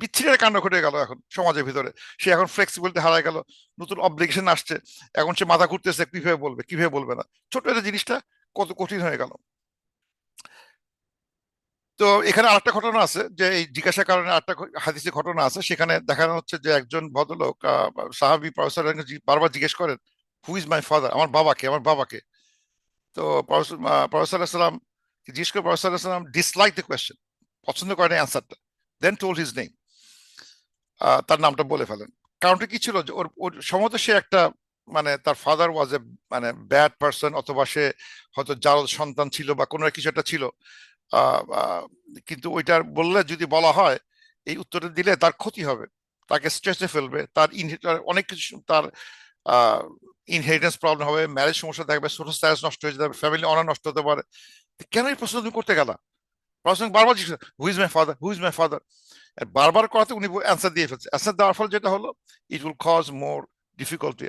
[SPEAKER 1] বিচ্ছিন্ন একটা কাণ্ড ঘটে গেল এখন সমাজের ভিতরে। সে এখন ফ্লেক্সিবিলিটি হারায় গেল, নতুন অব্লিগেশন আসছে, এখন সে মাথা ঘুরতেছে কিভাবে বলবে কিভাবে বলবে না। ছোট একটা জিনিসটা কত কঠিন হয়ে গেল। তো এখানে আরেকটা ঘটনা আছে যে এই জিজ্ঞাসার কারণে আরেকটা হাদিসে ঘটনা আছে, সেখানে দেখানো হচ্ছে যে একজন ভদ্রলোক সাহাবী প্রফেসর বারবার জিজ্ঞেস করেন হু ইজ মাই ফাদার, আমার বাবাকে আমার বাবাকে। তো প্রফেসর সাল্লাম জিজ্ঞেস করে, প্রফেসর সাল্লাম ডিসলাইক দ্য কোয়েশ্চেন, পছন্দ করেন অ্যান্সারটা, দেন টোল্ড হিজ নেম, তার নামটা বলে ফেলেন। কারণটা কি ছিল যে ওর ওর সম্ভবত সে একটা মানে তার ফাদার ওয়াজ এ মানে ব্যাড পার্সন, অথবা সে হয়তো জারদ সন্তান ছিল বা কোনো কিছু একটা ছিল। আহ, আহ, কিন্তু ওইটার বললে যদি বলা হয় এই উত্তরটা দিলে তার ক্ষতি হবে, তাকে স্ট্রেসে ফেলবে, তার অনেক কিছু, তার ইনহেরিটেন্স প্রবলেম হবে, ম্যারেজ সমস্যা থাকবে, সোশ্যাল স্ট্যাটাস নষ্ট হয়ে যাবে, ফ্যামিলি অনার নষ্ট হতে পারে। কেন এই প্রশ্ন তুমি করতে গেলা? প্রশ্ন বারবার জিজ্ঞেস, who is my father, who is my father, বারবার করাতে উনি অ্যান্সার দিয়ে ফেলছে। অ্যান্সার দেওয়ার ফলে যেটা হলো it will cause more difficulty.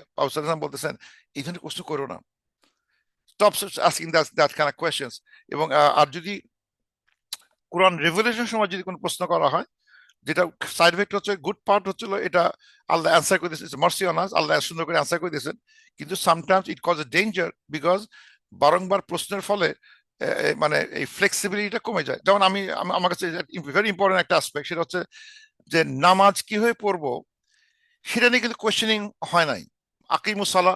[SPEAKER 1] বলতেছেন এই ধরনের প্রশ্ন করো না, stop asking that kind of questions. এবং আর যদি কোরআন রেভলিউশন সময় যদি কোনো প্রশ্ন করা হয়, যেটা সাইড ইফেক্ট হচ্ছে, গুড পার্ট হচ্ছিল এটা আল্লাহ অ্যান্সার করে দিয়েছে, মার্সি অন আস, আল্লাহ সুন্দর করে অ্যান্সার করে দিয়েছেন। কিন্তু sometimes it cause a danger, because বারংবার প্রশ্নের ফলে মানে এই ফ্লেক্সিবিলিটিটা কমে যায়। যেমন আমার কাছে ভেরি ইম্পর্টেন্ট একটা অ্যাসপেক্ট, সেটা হচ্ছে যে নামাজ কিভাবে পড়বো সেটা নিয়ে কিন্তু কোয়েশ্চেনিং হয় নাই। আকিমুস সালাহ,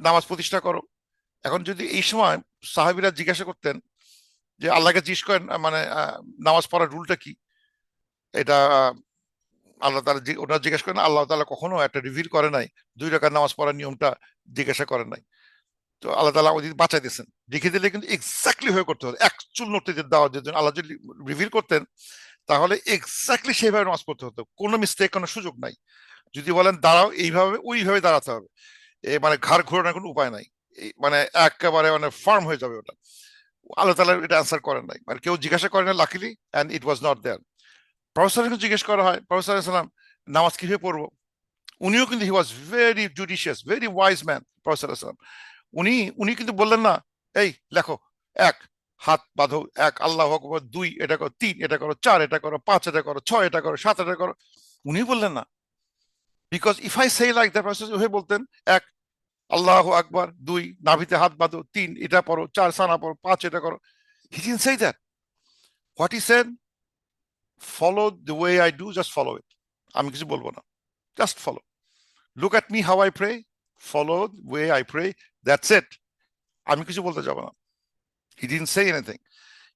[SPEAKER 1] নামাজ প্রতিষ্ঠা করো। এখন যদি এই সময় সাহাবীরা জিজ্ঞাসা করতেন যে আল্লাহকে জিজ্ঞেস করেন মানে নামাজ পড়ার রুলটা কি, এটা আল্লাহ তাআলা ওনারা জিজ্ঞেস করেন, আল্লাহ তাআলা কখনো একটা রিভিল করে নাই 2 রাকাত নামাজ পড়ার নিয়মটা জিজ্ঞাসা করেন নাই। তো আল্লাহ তাআলা ওই বাঁচাই দিয়েছেন, লিখে দিলে কিন্তু এক্স্যাক্টলি হয়ে করতে হতো, এক চুল নড়তে দেওয়ার জন্য আল্লাহ যদি রিভিল করতেন তাহলে এক্স্যাক্টলি সেইভাবে নামাজ পড়তে হতো, কোনো মিস্টেক, কোনো সুযোগ নাই। যদি বলেন দাঁড়াও এইভাবে ওইভাবে দাঁড়াতে হবে, মানে ঘাড় ঘোরানোর কোনো উপায় নাই, মানে একেবারে মানে ফার্ম হয়ে যাবে ওটা। আল্লাহ তাআলা এটা অ্যান্সার করেন নাই, মানে কেউ জিজ্ঞাসা করে না luckily, and it was not there. প্রফেসরকে জিজ্ঞেস করা হয়, প্রফেসর সাল্লাম নামাজ কিভাবে পড়বো, উনিও কিন্তু he was very judicious, very wise man professor সাল্লাম। উনি উনি কিন্তু বললেন না এই লেখো, এক হাত বাঁধো, এক আল্লাহু আকবার, দুই এটা করো, তিন এটা করো, চার এটা করো, পাঁচ এটা করো, ছয় এটা করো, সাত এটা করো, উনি বললেন না। Because if I say like that, professor ওহে বলতেন এক আল্লাহু আকবার, দুই নাভিতে হাত বাঁধো, তিন এটা পড়ো, চার সানা পড়ো, পাঁচ এটা করো। He didn't say that. What he said, follow the way I do, just follow it. আমি কিছু বলবো না, just follow. Look at me how I pray, follow way I pray, that's it. আমি কিছু বলতে যাবো না। He didn't say anything,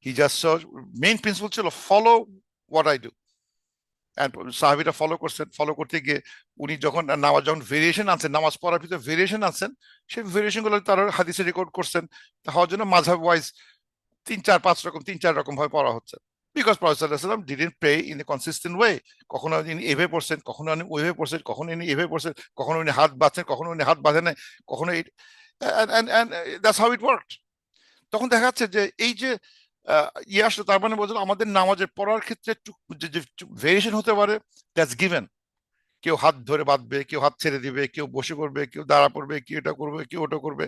[SPEAKER 1] he just main principal ছিল follow what I do. And সাহাবীরা ফলো করছেন, ফলো করতে গিয়ে উনি যখন নামাজ যখন ভেরিয়েশন আনছেন, নামাজ পড়ার ভিতরে ভেরিয়েশন আনছেন, সেই ভেরিয়েশন গুলো তারা হাদিসে রেকর্ড করছেন, হওয়ার জন্য মাযহাব ওয়াইজ তিন চার পাঁচ রকম, তিন চার রকম ভাবে পড়া হচ্ছে। Because professor didn't pray in a consistent way. কখনো ইনি এভাবে পড়ছেন, কখনো উনি ওইভাবে পড়ছেন, কখনো ইনি এভাবে পড়ছেন, কখনো উনি হাত বাঁধছেন, কখনো উনি হাত বাঁধেন নাই, কখনো দ্যাটস হাউ ইট ওয়ার্কড। তখন দেখা যাচ্ছে যে এই যে ইয়ে আসলো, তার মানে বোঝালো আমাদের নামাজের পড়ার ক্ষেত্রে একটু যে ভেরিয়েশন হতে পারে, দ্যাটস গিভেন। কেউ হাত ধরে বাঁধবে, কেউ হাত ছেড়ে দিবে, কেউ বসে পড়বে, কেউ দাঁড়া পড়বে, কেউ এটা করবে, কেউ ওটা করবে,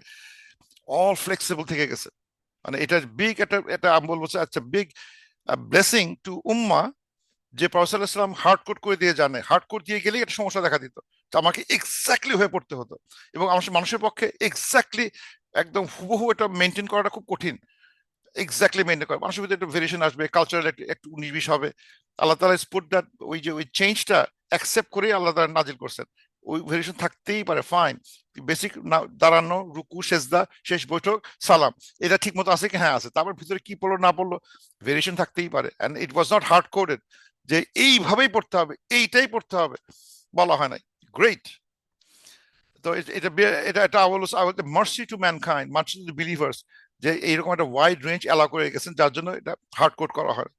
[SPEAKER 1] অল ফ্লেক্সিবল থেকে গেছে। মানে এটা বিগ একটা, এটা আমি বলবো আচ্ছা বিগ ব্লেসিং টু উম্মা, যে প্রফেসর ইসলাম হার্ড কোড করে দিয়ে জানে, হার্ড কোড দিয়ে গেলেই একটা সমস্যা দেখা দিত, তো আমাকে এক্স্যাক্টলি হয়ে পড়তে হতো। এবং আমার মানুষের পক্ষে এক্স্যাক্টলি একদম হুবহু এটা মেনটেন করাটা খুব কঠিন। এক্স্যাক্টলি মেনটেন করে, মানুষের ভিতরে একটু ভেরিয়েশন আসবে, কালচারাল একটু একটু 19-20 হবে। আল্লাহ তাআলা স্পুট দ্যাট, ওই যে ওই চেঞ্জটা অ্যাকসেপ্ট করে আল্লাহ তাআলা নাজিল করছেন। ওই ভেরিয়েশন থাকতেই পারে, ফাইন। বেসিক দাঁড়ানো, রুকু, সেজদা, শেষ বৈঠক, সালাম, এটা ঠিক মতো আছে কি, হ্যাঁ আছে। তারপর ভিতরে কি পড়লো না পড়লো ভেরিয়েশন থাকতেই পারে, and it was not hard coded যে এইভাবেই পড়তে হবে, এইটাই পড়তে হবে, বলা হয় নাই। গ্রেট। তো এটা এটা এটা mercy to mankind, mercy to believers, যে এইরকম একটা ওয়াইড রেঞ্জ অ্যালাউ করে গেছেন, যার জন্য এটা হার্ড কোড করা হয়।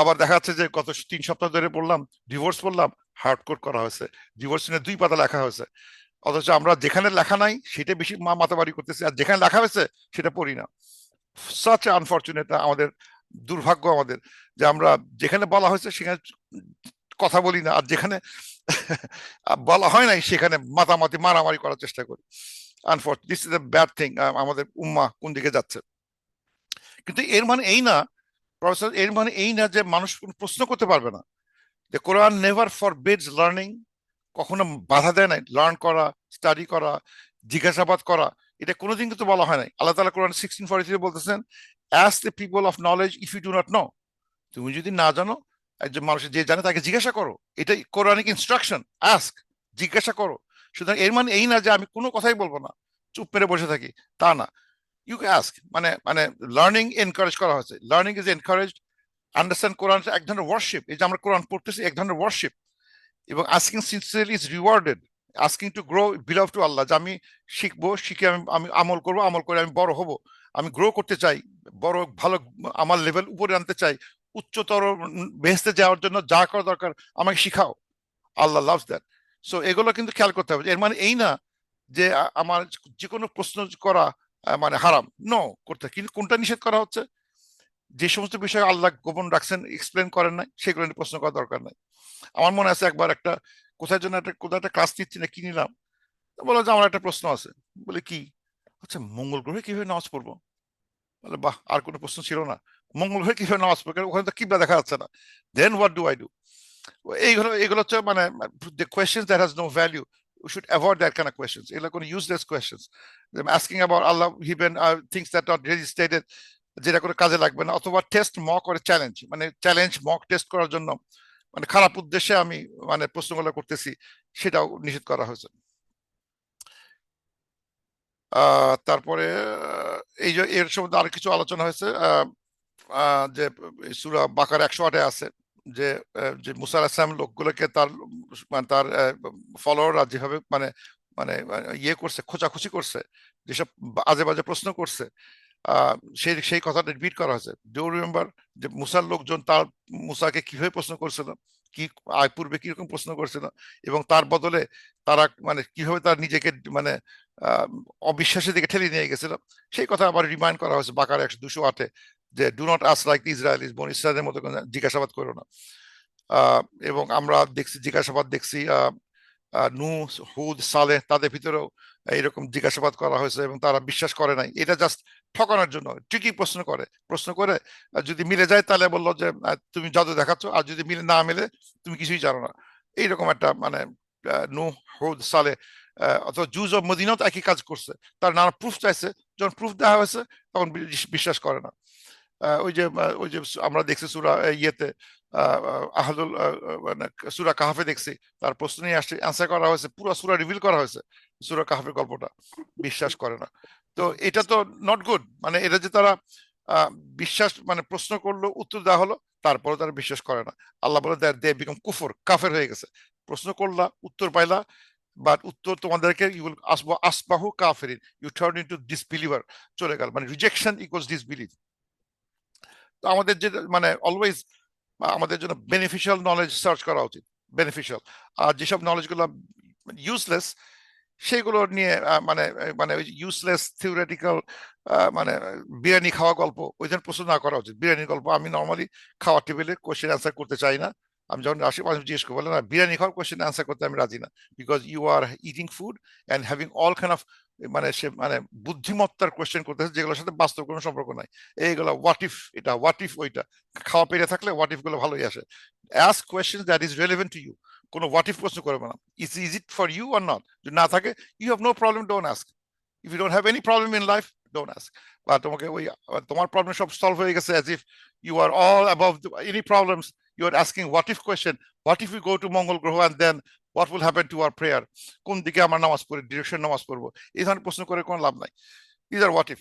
[SPEAKER 1] আবার দেখা যাচ্ছে যে গত 3 সপ্তাহ ধরে বললাম ডিভোর্স বললাম, হার্ড কোড করা হয়েছে, ডিভোর্স নিয়ে 2 পাতা লেখা হয়েছে। অথচ আমরা যেখানে লেখা নাই সেটা বেশি মাতামারি করতেছি, আর যেখানে লেখা হয়েছে সেটা পড়ি না। সাচ আনফরচুনেট আমাদের দুর্ভাগ্য আমাদের যে আমরা যেখানে বলা হয়েছে সেখানে কথা বলি না, আর যেখানে বলা হয় নাই সেখানে মাতামাতি মারামারি করার চেষ্টা করি। Unfortunately this is a bad thing. আমাদের উম্মাহ কোন দিকে যাচ্ছে। কিন্তু এর মানে এই না, প্রফেসর, এর মানে এই না যে মানুষ কোনো প্রশ্ন করতে পারবে না। যে কোরআন নেভার ফরবিডস লার্নিং, কখনো বাধা দেয় নাই লার্ন করা, স্টাডি করা, জিজ্ঞাসাবাদ করা। এটা কোনোদিন কিন্তু বলা হয় নাই। আল্লাহ তাআলা কোরআন 16:43 বলতেছেন, ask the people of knowledge if you do not know. তুমি যদি না জানো, একজন মানুষ যে জানে তাকে জিজ্ঞাসা করো। এটাই কোরআনিক ইনস্ট্রাকশন, আস্ক, জিজ্ঞাসা করো। সুতরাং এর মানে এই না যে আমি কোনো কথাই বলবো না, চুপ মেরে বসে থাকি, তা না। ইউ আস্ক, মানে মানে লার্নিং এনকারেজ করা হয়েছে, লার্নিং ইজ এনকারেজড। আন্ডারস্ট্যান্ড কোরআন এক ধরনের ওয়ার্শিপ, এই যে আমরা কোরআন পড়তেছি এক ধরনের ওয়ার্শিপ। এবং asking sincerely is rewarded. Asking to grow believe to Allah, যে আমি শিখবো, শিখে আমি আমি আমল করবো, আমল করে আমি বড় হব, আমি গ্রো করতে চাই, বড় ভালো আমার লেভেল উপরে আনতে চাই, উচ্চতর বেহেস্তে যাওয়ার জন্য যা করা দরকার আমাকে শিখাও। আল্লাহ লাভস দ্যাট। সো এগুলো কিন্তু খেয়াল করতে হবে। এর মানে এই না যে আমার যে কোনো প্রশ্ন করা মানে হারাম, নো, করতে। কিন্তু কোনটা নিষেধ করা হচ্ছে? যে সমস্ত বিষয় আল্লাহ গোপন রাখছেন, এক্সপ্লেন করেন নাই, সেগুলো নিয়ে প্রশ্ন করার দরকার নাই। আমার মনে আছে একবার একটা কোথায় জন্য একটা কোথাও একটা ক্লাস নিচ্ছি না কি নিলাম, বলো যে আমার একটা প্রশ্ন আছে। বলে কি? আচ্ছা, মঙ্গল গ্রহে কিভাবে নামাজ পড়বো? বলে বাহ, আর কোনো প্রশ্ন ছিল না? মঙ্গল গ্রহে কিভাবে নামাজ পড়বো, কারণ ওখানে তো কিবলা দেখা যাচ্ছে না। দেন হোয়াট ডু আই ডু? এইগুলো এগুলো হচ্ছে মানে the questions that has no value. We should avoid that kind of questions. এগুলো কোনো useless questions. Asking about Allah even things that are really stated, যেটা করে কাজে লাগবে না। অথবা টেস্ট, মক করে চ্যালেঞ্জ, মানে চ্যালেঞ্জ মক টেস্ট করার জন্য মানে খারাপ উদ্দেশ্যে আমি মানে প্রশ্নগুলো করতেছি, সেটাও নিষেধ করা হয়েছে। তারপরে এই যে এর সম্বন্ধে আর কিছু আলোচনা হয়েছে, যে সূরা বাকারা 108-এ আছে যে যে মুসা আলাইহিস সালাম লোকগুলোকে তার মানে তার ফলোয়াররা যেভাবে মানে মানে ইয়ে করছে, খোঁচাখুচি করছে, যেসব আজে বাজে প্রশ্ন করছে, আহ সেই সেই কথাটা রিপিট করা হয়েছে। ডু রিমেম্বার যে মুসার লোকজন তার মুসাকে কিভাবে প্রশ্ন করছিল, কি পূর্বে কিরকম প্রশ্ন করছিল, এবং তার বদলে তারা মানে কিভাবে তার নিজেকে মানে আহ অবিশ্বাসের দিকে ঠেলে নিয়ে গেছিল, সেই কথা আবার রিমাইন্ড করা হয়েছে বাকারা 208-এ, যে do not ask like Israelis, বন ইসরায়েলের মতো কোনো জিজ্ঞাসাবাদ করো না। এবং আমরা দেখছি জিজ্ঞাসাবাদ দেখছি নূহ, হুদ, সালেহ, তাদের ভিতরেও এরকম জিজ্ঞাসাবাদ করা হয়েছে এবং তারা বিশ্বাস করে নাই। এটা জাস্ট ঠকানোর জন্য ঠিকই প্রশ্ন করে, প্রশ্ন করে যদি মিলে যায় তাহলে বললো যে তুমি জাদু দেখাচ্ছ, আর যদি মিলে না মিলে তুমি কিছুই জানো না। এইরকম একটা মানে নূহ, হুদ, সালেহ অথবা জুজ অফ মদিনাও তো একই কাজ করছে। তার নানা প্রুফ চাইছে, যখন প্রুফ দেওয়া হয়েছে তখন বিশ্বাস করে না। ওই যে আমরা দেখছি সূরা ইয়েতে আহলুল মানে সূরা কাহাফে দেখছি, তার প্রশ্ন নিয়ে আসছে, অ্যান্সার করা হয়েছে, পুরো সূরা রিভিল করা হয়েছে সূরা কাহাফের গল্পটা, বিশ্বাস করে না। তো এটা তো নট গুড। মানে এটা যে তারা আহ, বিশ্বাস মানে প্রশ্ন করলো, উত্তর দেওয়া হলো, তারপরে তারা বিশ্বাস করে না। আল্লাহ বলে দে বিকাম কুফর, কাফের হয়ে গেছে। প্রশ্ন করলা, উত্তর পাইলা, বাট উত্তর তোমাদেরকে ইউ উইল আসবাহু কাফিরিন, ইউ টার্ন ইনটু ডিসবিলিভার, চলে গেল। মানে রিজেকশন ইকুয়ালস ডিসবিলিভ। তো আমাদের যে মানে অলওয়েজ আমাদের জন্য বেনিফিশিয়াল নলেজ সার্চ করা উচিত, বেনিফিশিয়াল। আর যেসব নলেজগুলো ইউজলেস সেগুলো নিয়ে মানে মানে ওই ইউজলেস থিওরিটিক্যাল মানে বিরিয়ানি খাওয়া গল্প ওই ধরনের প্রশ্ন না করা উচিত। বিরিয়ানির গল্প আমি নর্মালি খাওয়ার টেবিলে কোয়েশ্চেন অ্যান্সার করতে চাই না। আমি যখন আসি মানুষ জিজ্ঞেস করে বলে না, বিরিয়ানি খাওয়ার কোয়েশ্চেন অ্যান্সার করতে আমি রাজি না, because you are eating food and having all kind of মানে সে মানে বুদ্ধিমত্তার কোয়েশ্চেন করতেছে যেগুলোর সাথে বাস্তব কোনো সম্পর্ক নাই। এইগুলো হোয়াট ইফ, এটা হোয়াট ইফ, ওইটা খাওয়া পেটে থাকলে হোয়াট ইফ গুলো ভালোই আসে। Ask question that is relevant to you. কোনো হোয়াট ইফ প্রশ্ন করবে না। Is it for you or not? যদি না থাকে, you have no problem, don't ask. If you don't have any problem in life, don't ask. বা তোমাকে ওই তোমার প্রবলেম সব সলভ হয়ে গেছে, as if you are all above any problems, you are asking what if question. What if we go to মঙ্গল গ্রহ and then what will happen to our prayer? কোন দিকে আমরা নামাজ পড়ি, ডিরেকশন নামাজ পড়বো, এই ধরনের প্রশ্ন করে কোনো লাভ নাই। These are what if.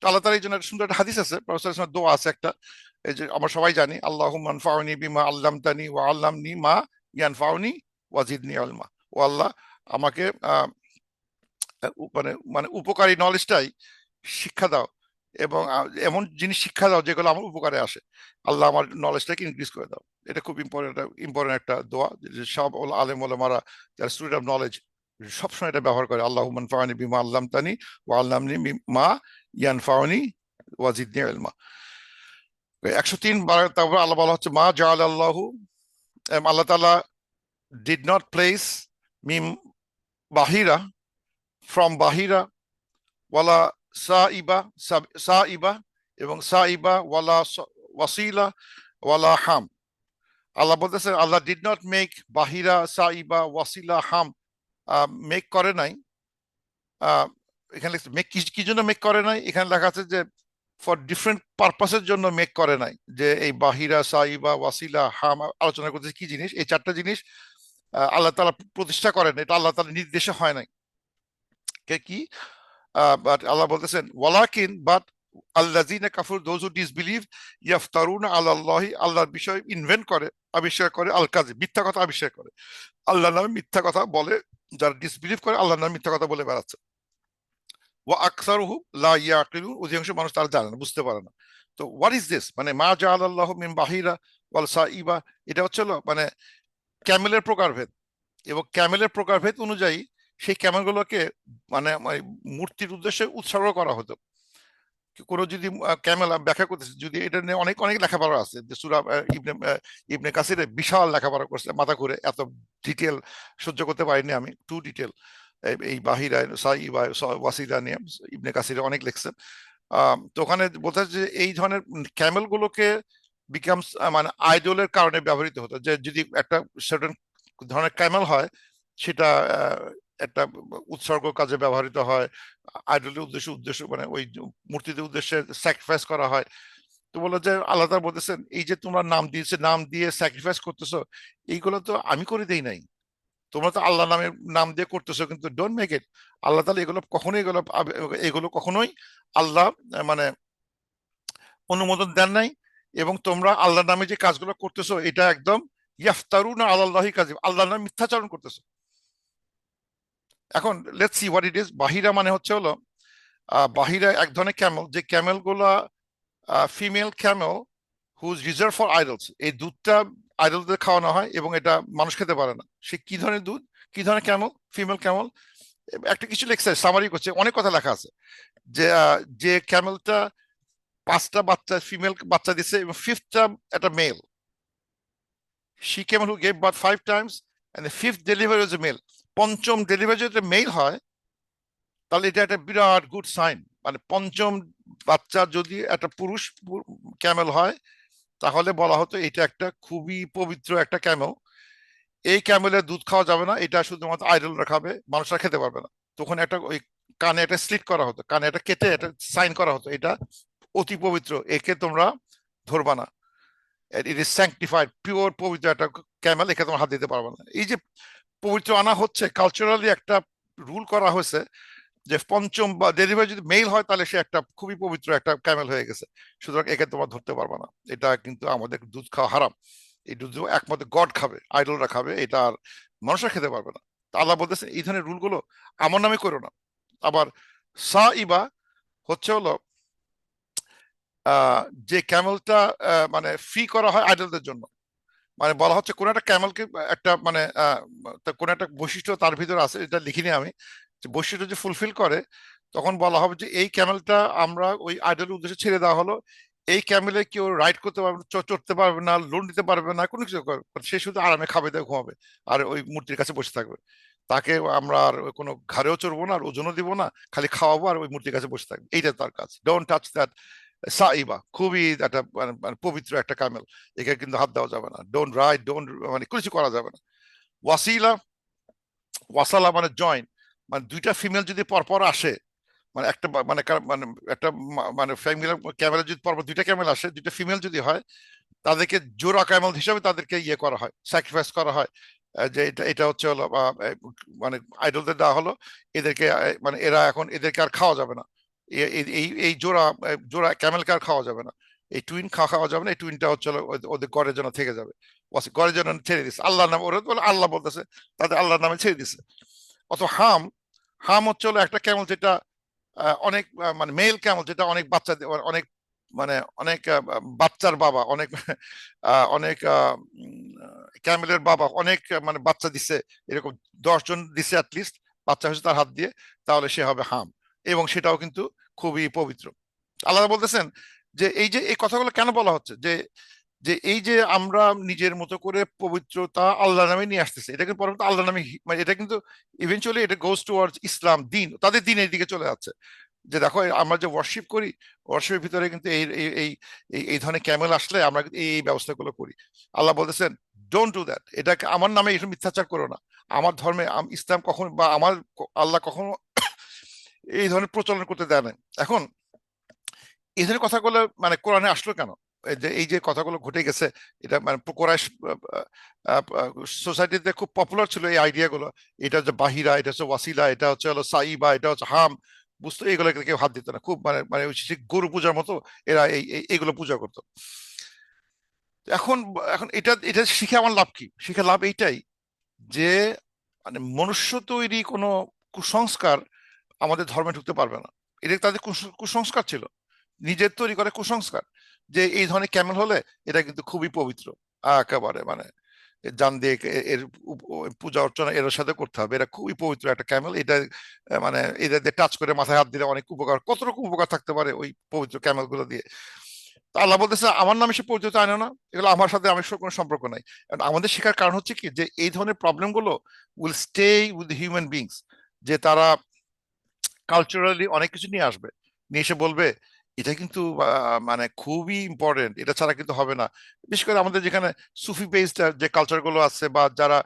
[SPEAKER 1] আল্লাহ তাআলা এই জন্য একটা সুন্দর একটা হাদিস আছে, প্রফেসর দোয়া আছে একটা, এই যে আমরা সবাই জানি, আল্লাহুম্মা আনফাউনি বিমা আল্লামতানি ওয়া আল্লামনি মা ইয়ানফাউনি ওয়া জিদনি ইলমা। ও আল্লাহ, আমাকে মানে মানে উপকারী নলেজটাই শিক্ষা দাও, এবং এমন জিনিস শিক্ষা দাও যেগুলো আমার উপকারে আসে। আল্লাহ আমার নলেজটাকে ইনক্রিজ করে দাও। এটা খুব ইম্পর্টেন্ট একটা দোয়া, যে সব আলেম ওলামারা যারা স্টুডেন্ট অফ নলেজ সবসময় এটা ব্যবহার করে। আল্লাহুম্মা আনফাউনি বিমা আল্লামতানি ওয়া আল্লামনি মা ইয়ানফাউনি ওয়া জিদনি ইলমা। 103 বার তারপর আল্লাহ বলা হচ্ছে মা জাআল আল্লাহু, আল্লাহ তাআলা did not place meme বাহিরা, from বাহিরা, ওয়ালা সাইবা, সাইবা এবং সাইবা, ওয়ালা ওয়াসিলা, ওয়ালা হাম। আল্লাহ বলতেছে আল্লাহ ডিড নট মেক বাহিরা, সাইবা, ওয়াসিলা, হাম, মেক করে নাই। এখানে মেক কি জন্য মেক করে নাই, এখানে লেখা আছে যে ফর ডিফারেন্ট পারপাসের জন্য মেক করে নাই। যে এই বাহিরা, সাইবা, ওয়াসিলা, হাম আলোচনা করতেছে কি জিনিস, এই চারটা জিনিস আল্লাহ তাআলা প্রতিষ্ঠা করেন, এটা আল্লাহ তাআলা নির্দেশে হয় নাই। কি বাট আল্লাহ বলতেছেন ওয়ালাকিন, বাট আল্লাযিনা কাফারু, দোজ হু ডিসবিলিভ, ইয়াফতারুনা আলাল্লাহি, আল্লাহর বিষয় ইনভেন্ট করে, আবিষ্কার করে, আল কাযিব, মিথ্যা কথা আবিষ্কার করে, আল্লাহর নামে মিথ্যা কথা বলে। যারা ডিসবিলিভ করে আল্লাহর নামে মিথ্যা কথা বলে বেড়াচ্ছে। ওয়া আকসারুহুম লা ইয়াকিলুন, অধিকাংশ মানুষ তারা জানে না, বুঝতে পারে না। তো হোয়াট ইজ দিস, মানে মা জাআলাল্লাহু মিন বাহিরা ওয়াল সাইবা, এটা হচ্ছে মানে ক্যামেলের প্রকারভেদ, এবং ক্যামেলের প্রকারভেদ অনুযায়ী সেই ক্যামেলগুলোকে মানে মূর্তির উদ্দেশ্যে উৎসর্গ করা হতো। কোনো যদি ক্যামেল ব্যাখ্যা করতেছে, যদি এটা নিয়ে অনেক অনেক লেখাপড়া আছে, যে সূরা ইবনে ইবনে কাসিরে বিশাল লেখাপড়া করছে, মাথা করে এত ডিটেল সহ্য করতে পারিনি আমি, টু ডিটেল। এই বাহিরা সাইবা ওয়াসিলা নিয়ে ইবনে কাসিরে অনেক লিখছেন। তো ওখানে বলতে যে এই ধরনের ক্যামেল গুলোকে বিকামস মানে আইডলের কারণে ব্যবহৃত হতো। যে যদি একটা সার্টেন ধরনের ক্যামেল হয়, সেটা একটা উৎসর্গ কাজে ব্যবহৃত হয়, আইডলের উদ্দেশ্য মানে ওই মূর্তিদের উদ্দেশ্যে স্যাক্রিফাইস করা হয়। তো বললো যে আল্লাহ তাআলা বলতেছেন এই যে তোমরা নাম দিয়েছে, নাম দিয়ে স্যাক্রিফাইস করতেছো, এইগুলো তো আমি করে দেই নাই, তোমরা তো আল্লাহ নামের নাম দিয়ে করতেছো, কিন্তু ডোন্ট মেক ইট। আল্লাহ তাআলা এগুলো কখনোই আল্লাহ মানে অনুমোদন দেন নাই। এবং তোমরা আল্লাহর নামে যে কাজগুলো করতেছো, এটা একদম ইয়াফতারুনা আলাল্লাহি কাযিব, আল্লাহর নামে মিথ্যাচারণ করতেছো। এখন let's see what it is. বাহিরা মানে হচ্ছে হলো বাহিরা এক ধরনের ক্যামেল, যে ক্যামেল গুলা female camel whose reserved for idols, এই দুধটা আইডলদের খাওয়ানো হয় এবং এটা মানুষ খেতে পারে না। সে কি ধরনের দুধ, কি ধরনের ক্যামেল, ফিমেল ক্যামেল, একটা কিছু লেখছে, সামারি করছে, অনেক কথা লেখা আছে। যে যে ক্যামেলটা 5টা বাচ্চা, ফিমেল বাচ্চা দিছে এবং 5টা একটা mail, she camel who gave birth 5 times and the 5th delivery was a male, পঞ্চম ডেলিভারি যদি মেল হয় তাহলে এটা একটা বিরাট গুড সাইন। মানে পঞ্চম বাচ্চা যদি একটা পুরুষ ক্যামেল হয়, তাহলে বলা হতো এটা একটা খুবই পবিত্র একটা ক্যামেল, এই ক্যামেলের দুধ খাওয়া যাবে না, এটা শুধুমাত্র আইডলরা খাবে, মানুষরা খেতে পারবে না। তখন একটা ওই কানে একটা স্লিট করা হতো, কানে একটা কেটে একটা সাইন করা হতো, এটা অতি পবিত্র, একে তোমরা ধরবা না, ইট ইজ স্যাংটিফাইড, পিওর পবিত্র একটা ক্যামেল, একে তোমরা হাত দিতে পারবে না। এই যে পবিত্র আনা হচ্ছে, কালচারালি একটা রুল করা হয়েছে যে পঞ্চম বা ডেলিভারি যদি মেল হয় তাহলে সে একটা খুবই পবিত্র একটা ক্যামেল হয়ে গেছে, সুতরাং একে তোমরা ধরতে পারবে না। এটা কিন্তু আমাদের দুধ খাওয়া হারাম, এই দুধ একমাত্র গড খাবে, আইডলরা খাবে, এটা আর মানুষরা খেতে পারবে না। তা আল্লাহ বলতেছে এই ধরনের রুলগুলো আমার নামে করো না। আবার সা ইবা হচ্ছে হলো যে ক্যামেলটা মানে ফি করা হয় আইডলদের জন্য। মানে বলা হচ্ছে কোন একটা ক্যামেলকে একটা মানে কোন একটা বৈশিষ্ট্য তার ভিতরে আছে, এটা লিখিনি আমি, যে বৈশিষ্ট্য যে ফুলফিল করে, তখন বলা হবে যে এই ক্যামেলটা আমরা ওই আইডলের উদ্দেশ্যে ছেড়ে দেওয়া হলো, এই ক্যামেলে কেউ রাইড করতে পারবে না, চড়তে পারবে না, লোন নিতে পারবে না, কোনো কিছু সে শুধু আরামে খাবে দাবে ঘুমাবে আর ওই মূর্তির কাছে বসে থাকবে। তাকে আমরা আর কোনো ঘাড়েও চড়বো না, আর ওজনও দিব না, খালি খাওয়াবো আর ওই মূর্তির কাছে বসে থাকবে, এইটা তার কাজ। ডোন্ট টাচ দ্যাট সাইবা, খুবই একটা মানে পবিত্র একটা কামেল, একে কিন্তু হাত দেওয়া যাবে না। ডোন্ট রাইড, ডোন্ট মানে কিছু করা যাবে না। ওয়াসিলা, ওয়াসালা মানে জয়েন, মানে দুইটা ফিমেল যদি পরপর আসে, মানে একটা মানে মানে একটা মানে ফ্যামিলি ক্যামেরা যদি পরপর দুইটা ক্যামেল আসে, দুইটা ফিমেল যদি হয়, তাদেরকে জোড়া ক্যামেল হিসাবে তাদেরকে ইয়ে করা হয়, স্যাক্রিফাইস করা হয়। যে এটা এটা হচ্ছে হলো মানে আইডলদের দেওয়া হলো, এদেরকে মানে এরা এখন এদেরকে আর খাওয়া যাবে না, এই এই জোড়া জোড়া ক্যামেলকে আর খাওয়া যাবে না, এই টুইন খাওয়া যাবে না, এই টুইনটা হচ্ছে ওদের ঘরের জন্য থেকে যাবে, ঘরের জন্য ছেড়ে দিচ্ছে আল্লাহর নামে, ওরা বলে আল্লাহ বলতেছে, তাদের আল্লাহর নামে ছেড়ে দিচ্ছে। অত হাম, হাম হচ্ছে হলো একটা ক্যামেল যেটা অনেক মানে মেল ক্যামেল, যেটা অনেক বাচ্চা অনেক মানে অনেক বাচ্চার বাবা, অনেক অনেক ক্যামেলের বাবা অনেক মানে বাচ্চা দিচ্ছে, এরকম 10 জন দিচ্ছে অ্যাটলিস্ট বাচ্চা হয়েছে তার হাত দিয়ে, তাহলে সে হবে হাম, এবং সেটাও কিন্তু খুবই পবিত্র। আল্লাহ বলতেছেন যে এই যে এই কথাগুলো কেন বলা হচ্ছে, যে যে এই যে আমরা নিজের মতো করে পবিত্রতা আল্লাহ নামে নিয়ে আসতেছে, এটা কিন্তু পরবর্তী আল্লাহ নামে মানে এটা কিন্তু ইভেনচুয়ালি এটা গোজ টুয়ার্ডস ইসলাম দিন, তাদের দিনের দিকে চলে যাচ্ছে। যে দেখো আমরা যে ওয়ার্শিপ করি, ওয়ার্শিপের ভিতরে কিন্তু এই এই এই এই ধরনের ক্যামেল আসলে আমরা কিন্তু এই ব্যবস্থাগুলো করি। আল্লাহ বলতেছেন ডোন্ট ডু দ্যাট, এটা আমার নামে এসব মিথ্যাচার করো না। আমার ধর্মে ইসলাম কখনো বা আমার আল্লাহ কখনো এই ধরনের প্রচলন করতে দেয় না। এখন এই ধরনের কথাগুলো মানে কোরআনে আসলো কেন? এই যে কথাগুলো ঘটে গেছে, এটা মানে কোরআশ সোসাইটিতে খুব পপুলার ছিল এই আইডিয়া গুলো। এটা হচ্ছে বাহিরা, এটা হচ্ছে ওয়াসিলা, এটা হচ্ছে হলো সাইবা, এটা হচ্ছে হাম, বুঝতো? এগুলো কেউ হাত দিত না, খুব মানে মানে ওই গরু পূজার মতো এরা এইগুলো পূজা করতো। এখন এখন এটা এটা শিখে আমার লাভ কি? শিখে লাভ এইটাই যে মানে মনুষ্য তৈরি কোনো কুসংস্কার আমাদের ধর্মে ঢুকতে পারবে না। এটা তাদের কুসংস্কার ছিল, নিজের তৈরি করে কুসংস্কার, যে এই ধরনের ক্যামেল হলে এটা কিন্তু খুবই পবিত্র, একেবারে মানে জান দিয়ে এর পূজা অর্চনা এর সাথে করতে হবে, এটা খুবই পবিত্র একটা ক্যামেল, এটা মানে এটা দিয়ে টাচ করে মাথায় হাত দিলে অনেক উপকার, কত রকম উপকার থাকতে পারে ওই পবিত্র ক্যামেল গুলো দিয়ে। তা আল্লাহ বলতেছে আমার নামে সে পরিচিত আনে না, এগুলো আমার সাথে আমার কোনো সম্পর্ক নাই। And আমাদের শেখার কারণ হচ্ছে কি, যে এই ধরনের প্রবলেম গুলো will stay with human beings, যে তারা কালচারালি অনেক কিছু নিয়ে আসবে, নিয়ে এসে বলবে এটা কিন্তু মানে খুবই ইম্পর্টেন্ট, এটা ছাড়া কিন্তু হবে না। বিশেষ করে আমাদের যেখানে সুফি বেসড যে কালচার গুলো আছে, বা যারা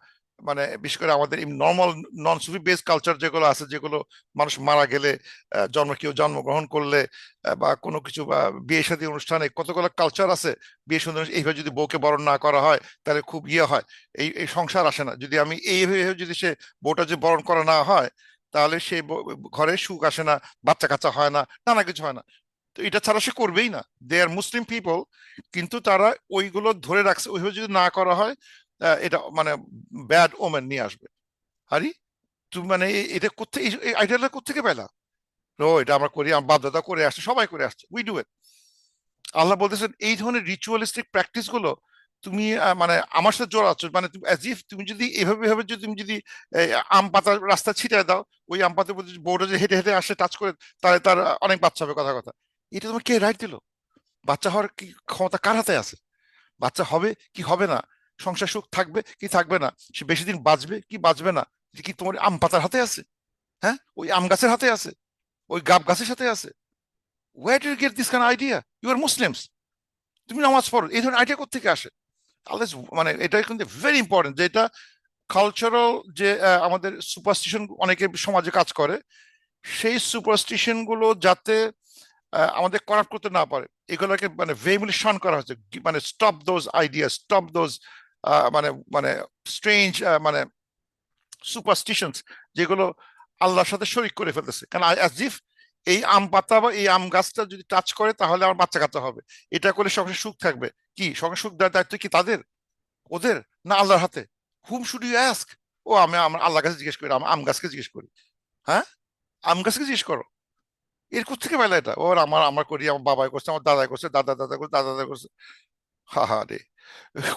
[SPEAKER 1] মানে বিশেষ করে আমাদের নর্মাল নন সুফি বেসড কালচার যেগুলো আছে, যেগুলো মানুষ মারা গেলে কেউ জন্মগ্রহণ করলে বা কোনো কিছু বা বিয়ে শাদী অনুষ্ঠানে কতগুলো কালচার আছে। বিয়ে সুন্দর এইভাবে যদি বউকে বরণ না করা হয় তাহলে খুব ইয়ে হয়, এই সংসার আসে না। যদি আমি এইভাবে যদি সে বউটা যদি বরণ করা না হয়, তাহলে সে ঘরে সুখ আসে না, বাচ্চা কাচ্চা হয় না, নানা কিছু হয় না। তো এটা ছাড়া সে করবেই না। দে আর মুসলিম পিপল, কিন্তু তারা ওইগুলো ধরে রাখছে, ওইভাবে যদি না করা হয় এটা মানে ব্যাড ওমেন নিয়ে আসবে। আরে তুমি মানে এটা কোথেকে এই আইডিয়াটা কোথেকে পেলা? ও এটা আমরা করি, আমার বাপ দাদা করে আসছে, সবাই করে আসছে, উই ডু ইট। আল্লাহ বলতেছেন এই ধরনের রিচুয়ালিস্টিক প্র্যাকটিস গুলো তুমি মানে আমার সাথে জড়াচ্ছ, মানে তুমি as if তুমি যদি এভাবে এভাবে যদি তুমি যদি এই, আম পাতা রাস্তা ছিটিয়ে দাও, ওই আম পাতার প্রতি বউটা যে হেঁটে হেঁটে আসে টাচ করে, তাহলে তার অনেক বাচ্চা হবে, কথা কথা। এটা তোমার কে রাইট দিল? বাচ্চা হওয়ার কি ক্ষমতা কার হাতে আছে? বাচ্চা হবে কি হবে না, সংসার সুখ থাকবে কি থাকবে না, সে বেশি দিন বাঁচবে কি বাঁচবে না, এটা কি তোমার আম পাতার হাতে আছে? হ্যাঁ, ওই আম গাছের হাতে আছে, ওই গাব গাছের সাথে আছে। Where do you get this kind idea? You are Muslims, তুমি নামাজ পড়ো, এই ধরনের আইডিয়া কোথেকে আসে? আল্লাহ মানে এটা কিন্তু ভেরি ইম্পর্টেন্ট, যে এটা কালচারাল যে আমাদের সুপারস্টিশন অনেকে সমাজে কাজ করে, সেই সুপারস্টিশন গুলো যাতে আমাদের করাপ্ট করতে না পারে, এগুলোকে মানে ভেরিবলি শান করা হচ্ছে। মানে stop those idea, stop those মানে মানে স্ট্রেঞ্জ মানে সুপারস্টিশনস, যেগুলো আল্লাহর সাথে শরিক করে ফেলতেছে। কারণ অ্যাজ ইফ এই আম পাতা বা এই আম গাছটা যদি টাচ করে তাহলে আমার বাচ্চা কাচ্চা হবে, এটা করে সংসার সুখ থাকবে। কি সংসার সুখ দেওয়ার দায়িত্ব কি তাদের, ওদের, না আল্লাহর হাতে? হুম শুড ইউ অ্যাস্ক? ও আমি আমার আল্লাহ কাছে জিজ্ঞেস করি, আমার আম গাছকে জিজ্ঞেস করি। হ্যাঁ, আম গাছকে জিজ্ঞেস করো। এর কোথেকে পাইলা এটা? ওর আমার আমার করি, আমার বাবাই করছে, আমার দাদাই করছে, দাদা দাদা করছে, দাদা দাদা করছে। হা হা রে,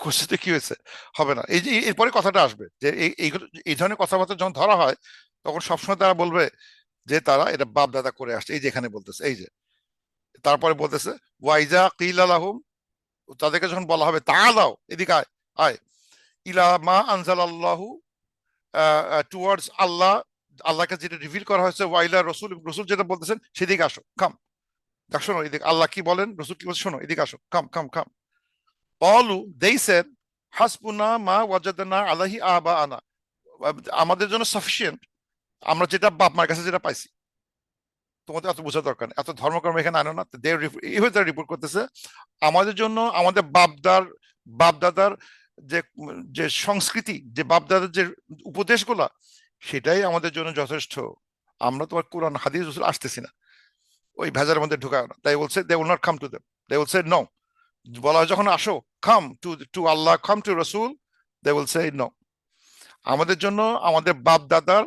[SPEAKER 1] করছে তো কি হয়েছে? হবে না। এই যে এরপরে কথাটা আসবে যে এই ধরনের কথাবার্তা যখন ধরা হয়, তখন সবসময় তারা বলবে যে তারা এটা বাপ দাদা করে আসছে। এই যে এখানে বলতেছে, এই যে তারপরে বলতেছে ওয়াইজা কিলা লাহুম, তাদেরকে যখন বলা হবে তাআলাও এদিকে আয়, আয় ইলা মা আনজালাল্লাহু, টুয়ার্ডস আল্লাহ, আল্লাহকে যেটা রিভিল করা হয়েছে, ওয়াইলা রসুল, রসুল যেটা বলতেছেন সেদিকে আসো, কাম। দেখ শোনো এদিকে আল্লাহ কি বলেন, রসুল কি বলছেন, শোনো এদিকে আসো, কাম কাম কাম। অলু দেই সেড হাসবুনা মা ওয়াজাদনা আলাহি আবা আনা, আমাদের জন্য সাফিসিয়েন্ট আমরা যেটা বাপ মার কাছে যেটা পাইছি, তোমাদের এত বোঝা দরকার নেই, এত ধর্মকর্ম এখানে আনো না। এইভাবে তারা রিপোর্ট করতেছে আমাদের জন্য, আমাদের বাপ দাদার যে যে সংস্কৃতি, যে বাপ দাদার যে উপদেশগুলা, সেটাই আমাদের জন্য যথেষ্ট। আমরা তোমার কোরআন হাদিস রসুল আসতেছি না, ওই ভেজালের মধ্যে ঢুকায় না। তাই বলছে they will not come to them, they will say no. বলা হয় যখন আসো, কাম টু টু আল্লাহ, কাম টু রসুল, দে উইল সে নো। আমাদের জন্য আমাদের বাপ দাদার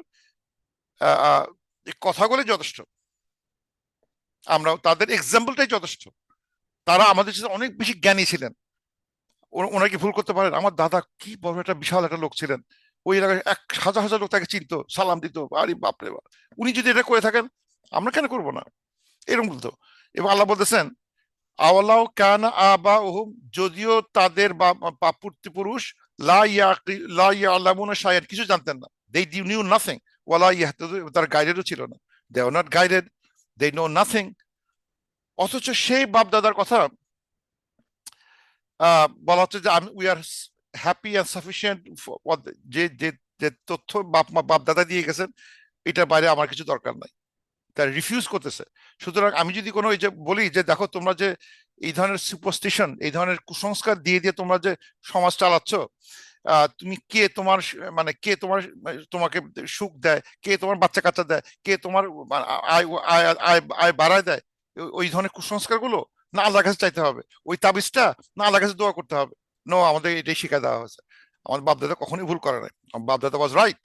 [SPEAKER 1] এই কথাগুলো যথেষ্ট, আমরা তাদের এক্সাম্পলটাই যথেষ্ট। তারা আমাদের সাথে অনেক বেশি জ্ঞানী ছিলেন। ওনারা কি ভুল করতে পারেন? আমার দাদা কি বড় একটা বিশাল একটা লোক ছিলেন, ওই এলাকায় এক হাজার হাজার লোক তাকে চিনতো, সালাম দিত, আরে বাপরে বাপ, উনি যদি এটা করে থাকেন আমরা কেন করবো না? এরকম বলতো। এবং আল্লাহ বলতেছেন আওয়ালাউ কানা আবাউহুম, যদিও তাদের পূর্বপুরুষ লা ইয়ালামুনা শাইআন, কিছু জানতেন না, দে নিউ নাথিং, ওয়ালা ইয়াহতাদুন, তার গাইডেডও ছিল না, they are not guided, they know nothing. অথচ সেই বাপ দাদার কথা বলা হচ্ছে যে আমি we are happy and sufficient, যে যে যে তথ্য বাপ দাদা দিয়ে গেছেন এটার বাইরে আমার কিছু দরকার নাই, তারা রিফিউজ করতেছে। সুতরাং আমি যদি কোনো এই যে বলি যে দেখো তোমরা যে এই ধরনের সুপারস্টিশন, এই ধরনের কুসংস্কার দিয়ে দিয়ে তোমরা যে সমাজ চালাচ্ছ, তুমি কে তোমার মানে কে তোমার তোমাকে সুখ দেয়, কে তোমার বাচ্চা কাচ্চা দেয়, কে তোমার আয় আয় আয় আয় বাড়ায় দেয়, ওই ধরনের কুসংস্কার গুলো না আল্লাহর কাছে চাইতে হবে, ওই তাবিজটা না আল্লাহর কাছে দোয়া করতে হবে। নো, আমাদের এটাই শিখা দেওয়া হয়েছে। আমাদের বাপদাদা কখনোই ভুল করে নাই, আমার বাপদাদা ওয়াজ রাইট।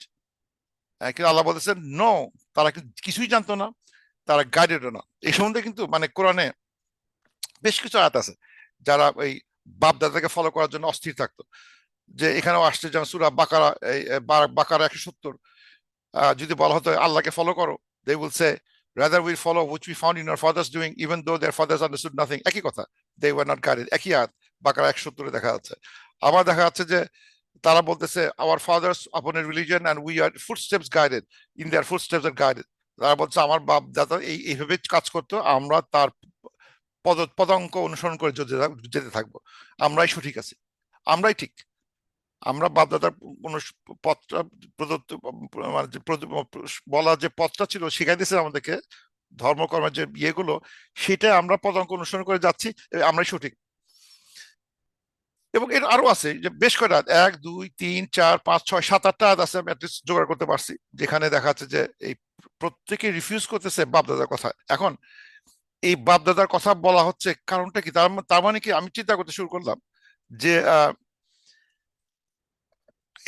[SPEAKER 1] কিন্তু আল্লাহ বলেছেন নো, তারা কিছুই জানতো না, তারা গাইডেডও না। এই সম্বন্ধে কিন্তু মানে কোরআনে বেশ কিছু আয়াত আছে যারা এই বাপ দাদাকে ফলো করার জন্য অস্থির থাকতো। যে এখানেও আসছে যেমন সূরা বাকারা, বাকারা 170, যদি বলা হতো আল্লাহকে ফলো করো, they will say rather we follow which we found in our fathers doing even though their fathers understood nothing, একই কথা, they were not guided, একই আয়াত বাকারা 170 দেখা যাচ্ছে। আবার দেখা যাচ্ছে যে তারা বলতেছে our fathers upon a religion and we are footsteps guided, in their footsteps are guided। তারা বলছে আমার বাপ দাদা এইভাবে কাজ করতো, আমরা তার পদাঙ্ক অনুসরণ করে যেতে থাকবো, আমরাই সঠিক আছি, আমরাই ঠিক। আমরা বাপদাদার কোন পথটা প্রদত্ত মানে বলা যে পথটা ছিল শিখাই দিয়েছে আমাদেরকে, ধর্মকর্মের যে ইয়েগুলো, সেটা আমরা পদাঙ্ক অনুসরণ করে যাচ্ছি, আমরাই সঠিক। এবং এর আরো আছে যে বেশ কয়টা 1 2 3 4 5 6 7 8টা আছে, আমি জোগাড় করতে পারছি, যেখানে দেখা যাচ্ছে যে এই প্রত্যেকে রিফিউজ করতেছে বাপদাদার কথা। এখন এই বাপদাদার কথা বলা হচ্ছে কারণটা কি, তার মানে কি, আমি চিন্তা করতে শুরু করলাম যে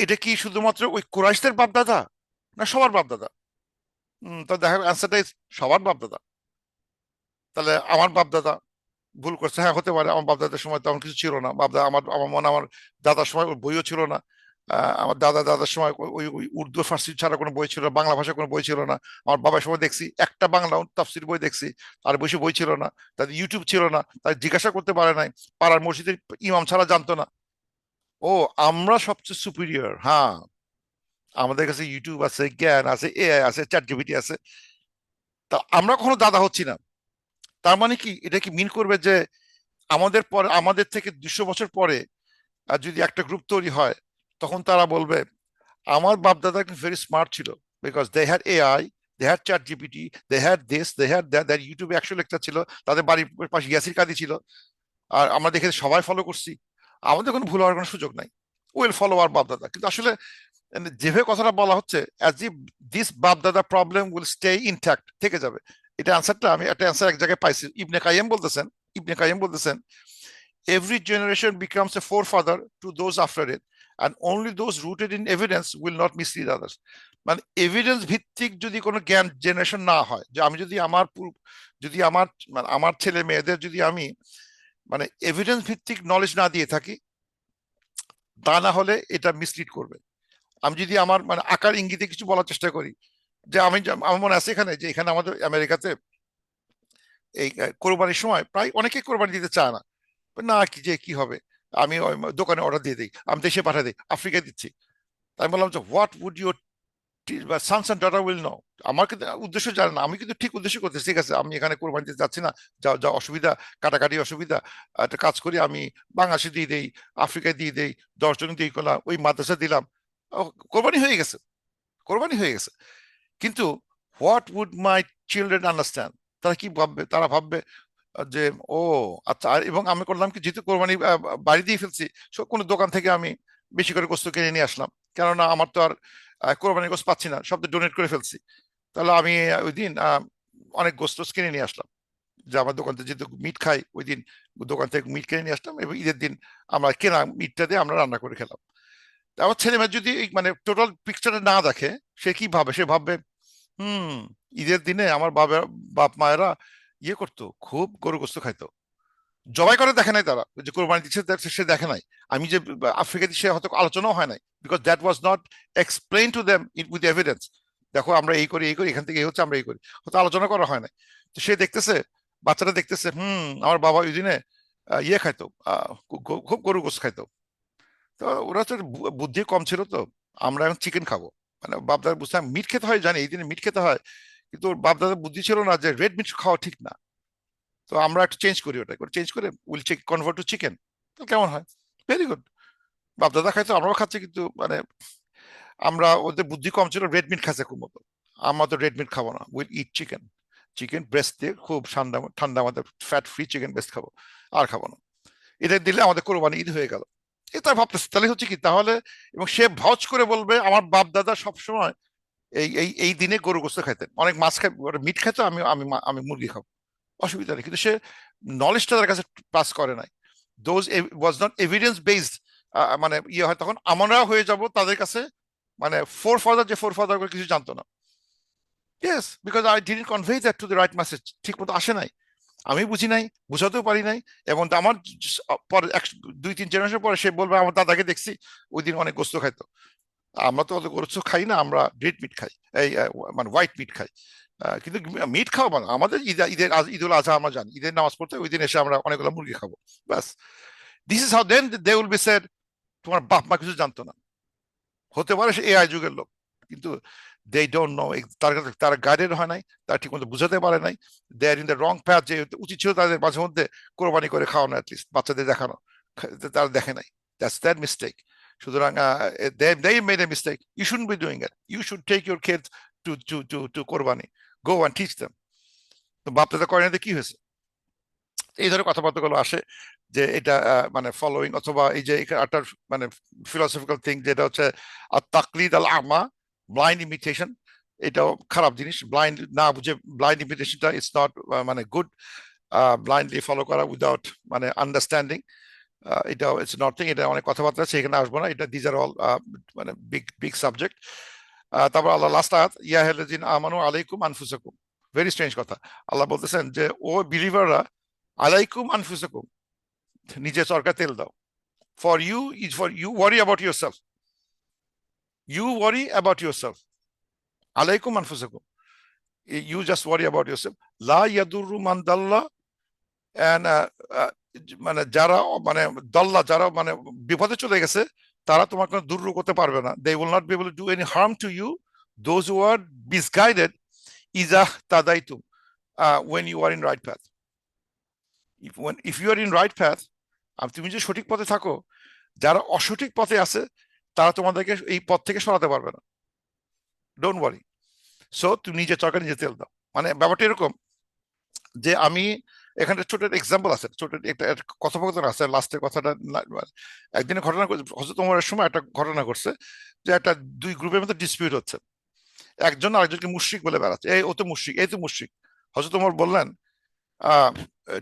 [SPEAKER 1] এটা কি শুধুমাত্র ওই কুরাইশদের বাপদাদা না সবার বাপদাদা? তো দেখা অ্যান্সারটা সবার বাপদাদা। তাহলে আমার বাপদাদা ভুল করছে, হ্যাঁ হতে পারে, আমার বাপদাদার সময় তেমন কিছু ছিল না, বাপদাদা আমার আমার মনে আমার দাদার সময় ওই বইও ছিল না, আমার দাদার সময় ওই উর্দু ফার্সি ছাড়া কোনো বই ছিল না, বাংলা ভাষার কোনো বই ছিল না। আমার বাবার সময় দেখছি একটা বাংলা তাফসির বই দেখছি, আর বেশি বই ছিল না, তাদের ইউটিউব ছিল না, তাই জিজ্ঞাসা করতে পারে নাই, পাড়ার মসজিদের ইমাম ছাড়া জানতো না। ও, আমরা সবচেয়ে সুপিরিয়র, হ্যাঁ, আমাদের কাছে ইউটিউব আছে, জ্ঞান আছে, এআই আছে, চ্যাট জিপিটি আছে, তা আমরা কখনো দাদা হচ্ছি না। তার মানে কি, এটা কি মিন করবে যে আমাদের পরে, আমাদের থেকে 200 বছর পরে যদি একটা গ্রুপ তৈরি হয়, তখন তারা বলবে আমার বাপ দাদা কিন্তু ভেরি স্মার্ট ছিল, because they had AI, they had chat GPT, they had this, they had that, that ইউটিউবে 100 লেকচার ছিল, তাদের বাড়ির পাশে ইয়াসির কাদি ছিল, আর আমরা দেখে সবাই ফলো করছি, আমাদের কোনো ভুল হওয়ার কোনো সুযোগ নাই, উইল ফলো আর বাপ দাদা। কিন্তু আসলে যেভাবে কথাটা বলা হচ্ছে, অ্যাজ ইফ দিস বাপ দাদা প্রবলেম উইল স্টে ইনট্যাক্ট, থেকে যাবে। এটা অ্যান্সারটা আমি একটা অ্যান্সার এক জায়গায় পাইছি, ইবনে কাইয়্যিম বলতেছেন every generation becomes a forefather to those after it, and only those rooted in evidence will not mislead others। মানে এভিডেন্স ভিত্তিক যদি কোনো জ্ঞান জেনারেশন না হয়, যে আমি যদি যদি আমার মানে আমার ছেলে মেয়েদের যদি আমি মানে এভিডেন্স ভিত্তিক নলেজ না দিয়ে থাকি, তা না হলে এটা মিসলিড করবে। আমি যদি আমার মানে আকার ইঙ্গিতে কিছু বলার চেষ্টা করি, যে আমার মনে আছে এখানে, যে এখানে আমাদের আমেরিকাতে এই কোরবানির সময় প্রায় অনেকে কোরবানি দিতে চায় না, না কি যে কি হবে, আমি ওই দোকানে অর্ডার দিয়ে দিই, আমি দেশে পাঠিয়ে দিই, আফ্রিকায় দিচ্ছি। আমি বললাম যে what would your sons and daughter will know. আমার কিন্তু উদ্দেশ্য জানে না, আমি কিন্তু ঠিক উদ্দেশ্য করতেছি, ঠিক আছে আমি এখানে কোরবানি দিতে যাচ্ছি না, যা যা অসুবিধা, কাটাকাটি অসুবিধা, একটা কাজ করি, আমি বাংলাদেশে দিয়ে দেই, আফ্রিকায় দিয়ে দেই, 10 জন দিয়ে করলাম, ওই মাদ্রাসা দিলাম, কোরবানি হয়ে গেছে, কোরবানি হয়ে গেছে। কিন্তু what would my children understand, তারা কি ভাববে? তারা ভাববে যে ও আচ্ছা। এবং আমি করলাম কি, যেহেতু কোরবানি বাড়ি দিয়ে ফেলছি, কোনো দোকান থেকে আমি বেশি করে গোস্ত কিনে নিয়ে আসলাম, কেননা আমার তো আর কোরবানির গোস্ত পাচ্ছি না, সব তো ডোনেট করে ফেলছি। তাহলে আমি ওই দিন অনেক গোস্ত কিনে নিয়ে আসলাম, যে আমার দোকান থেকে যেহেতু মিট খাই, ওই দিন দোকান থেকে মিট কিনে নিয়ে আসলাম, এবং ঈদের দিন আমরা কেনা মিটটা দিয়ে আমরা রান্না করে খেলাম। আমার ছেলে মেয়ে যদি মানে টোটাল পিকচারটা না দেখে, সে কি ভাবে? সে ভাববে হুম, ঈদের দিনে আমার বাপ মায়েরা ইয়ে করতো, খুব গরু গোস্ত খাইতো, জবাই করে দেখে নাই তারা, যে কোরবানি দিচ্ছে সে দেখে নাই। আমি যে আফ্রিকা দিচ্ছে হয়তো আলোচনাও হয় নাই, because that was not explain to them with evidence. দেখো আমরা এই করি, এই করি, এখান থেকে এই হচ্ছে, আমরা এই করি, হয়তো আলোচনা করা হয় নাই। তো সে দেখতেছে বাচ্চারা দেখতেছে আমার বাবা ওই দিনে ইয়ে খাইতো, খুব গরু গোশত খাইতো। তো ওরা তো বুদ্ধি কম ছিল, তো আমরা এখন চিকেন খাবো। মানে বাপদাদা বুঝতাম মিট খেতে হয়, জানি এই দিনে মিট খেতে হয়, কিন্তু ওর বাপদাদার বুদ্ধি ছিল না যে রেড মিট খাওয়া ঠিক না। তো আমরা একটু চেঞ্জ করি, ওটা করে চেঞ্জ করে উইল কনভার্ট টু চিকেন। তো কেমন হয়? Very good. বাপদাদা খাইতো, আমরাও খাচ্ছি, কিন্তু মানে আমরা, ওদের বুদ্ধি কম ছিল, রেড মিট খাচ্ছে খুব মতো। আমরা তো রেড মিট খাবো না, will it chicken. Chicken breast দিয়ে খুব ঠান্ডা ঠান্ডা আমাদের ফ্যাট ফ্রি চিকেন ব্রেস্ট খাবো, আর খাবো না। এটা দিলে আমাদের কোরবানি ঈদ হয়ে গেল। এটা ভাবতেছে তাহলে হচ্ছে কি তাহলে, এবং সে ভাউচ করে বলবে আমার বাপ দাদা সবসময় এই দিনে গরু গোস্ত খাইতেন, অনেক মাছ খাই, মিট খাইতো, আমি আমি আমি মুরগি খাবো, অসুবিধা নেই। কিন্তু সে নলেজটা তার কাছে পাস করে নাই। Those was not evidence based. মানে ইয়ে হয়, তখন আমরা হয়ে যাব তাদের কাছে, মানে ফোর ফাদার, যে ফোর ফাদার করে কিছু জানতো না। Yes, because I didn't convey that to the right message, ঠিক মতো আসে নাই, আমি বুঝি নাই, বুঝাতেও পারি নাই। এবং আমার পরে 2-3 জেনারেশন পরে সে বলবে আমার দাদাকে দেখছি ওই দিন অনেক গোস্ত খাইতো। আমরা তো অত গোস্ত খাই না, আমরা রেড মিট খাই, এই মানে হোয়াইট মিট খাই। কিন্তু মিট খাওয়া মানে আমাদের ঈদুল আজহা আমরা জানি, ঈদের নামাজ পড়তে ওই দিন এসে আমরা অনেকগুলো মুরগি খাবো, ব্যাস। This is how then they will be sad তোমার বাপ মা কিছু জানতো না। হতে পারে সে এআই যুগের লোক, কিন্তু দে ডোন্ট নো, তারা গাইডেড হয় নাই, তারা ঠিক মতো বুঝাতে পারে নাই। দে আর ইন দ্য রং প্যাথ, যে উচিত ছিল তাদের মাঝে মধ্যে কোরবানি করে খাওয়ানো, অ্যাটলিস্ট বাচ্চাদের দেখানো, তারা দেখে নাই। That's that mistake. সুতরাং they made a mistake. You shouldn't be doing it. You should take your kids to কোরবানি, go and teach them. তো বাপ দাদা করে না, কি হয়েছে? এই ধরনের কথাবার্তাগুলো আসে, যে এটা মানে ফলোইং, অথবা এই যে একটা মানে ফিলোসফিক্যাল থিং, যেটা হচ্ছে আর তাকলিদ আল আমা, ব্লাইন্ড ইমিটেশন। এটাও খারাপ জিনিস, ব্লাইন্ড না বুঝে ব্লাইন্ড ইমিটেশনটা ইটস নট মানে গুড। ব্লাইন্ডলি ফলো করা উইদাউট মানে আন্ডারস্ট্যান্ডিং, এটাও ইটস নট থিং। এটা অনেক কথাবার্তা আছে, এখানে আসবো না, এটা দিজ আর অল মানে বিগ বিগ সাবজেক্ট। তারপর আল্লাহ লাস্ট আয়াত, ইয়া হাল্লাযিন আমানু আলাইকুম আনফুসাকুম। ভেরি স্ট্রেঞ্জ কথা। আল্লাহ বলতেছেন যে ও বিলিভাররা, আলাইকুম আনফুসাকুম, নিজে চরকা তেল দাও। For you is for you worry about yourself, you worry about yourself, আলাইকুম আনফুসাকুম, you just worry about yourself, লা ইয়াদুরু মান দাল্লা। এন্ড মানে যারা মানে দল্লা, যারা মানে বিপদে চলে গেছে, তারা তোমার কোনো দুর্রোগ করতে পারবে না। They will not be able to do any harm to you, those who are misguided, ইজা তাদাইতুম, when you are in right path. If you are in right path, তুমি যে সঠিক পথে থাকো, যারা অসঠিক পথে আছে তারা তোমাদেরকে এই পথ থেকে সরাতে পারবে না। Don't worry. সো তুমি নিজে চরকা নিজে তেল দাও। মানে ব্যাপারটা এরকম যে আমি এখানে ছোট একটা এক্সাম্পল আছে, ছোট একটা কথোপকথন আছে, লাস্টের কথাটা একদিনের ঘটনা, হযরত ওমরের সময় একটা ঘটনা ঘটছে, যে একটা দুই গ্রুপের মধ্যে ডিসপিউট হচ্ছে। একজন আরেকজনকে মুশরিক বলে বেড়াচ্ছে, এই ও তো মুশরিক, এই তো মুশরিক। হযরত ওমর বললেন,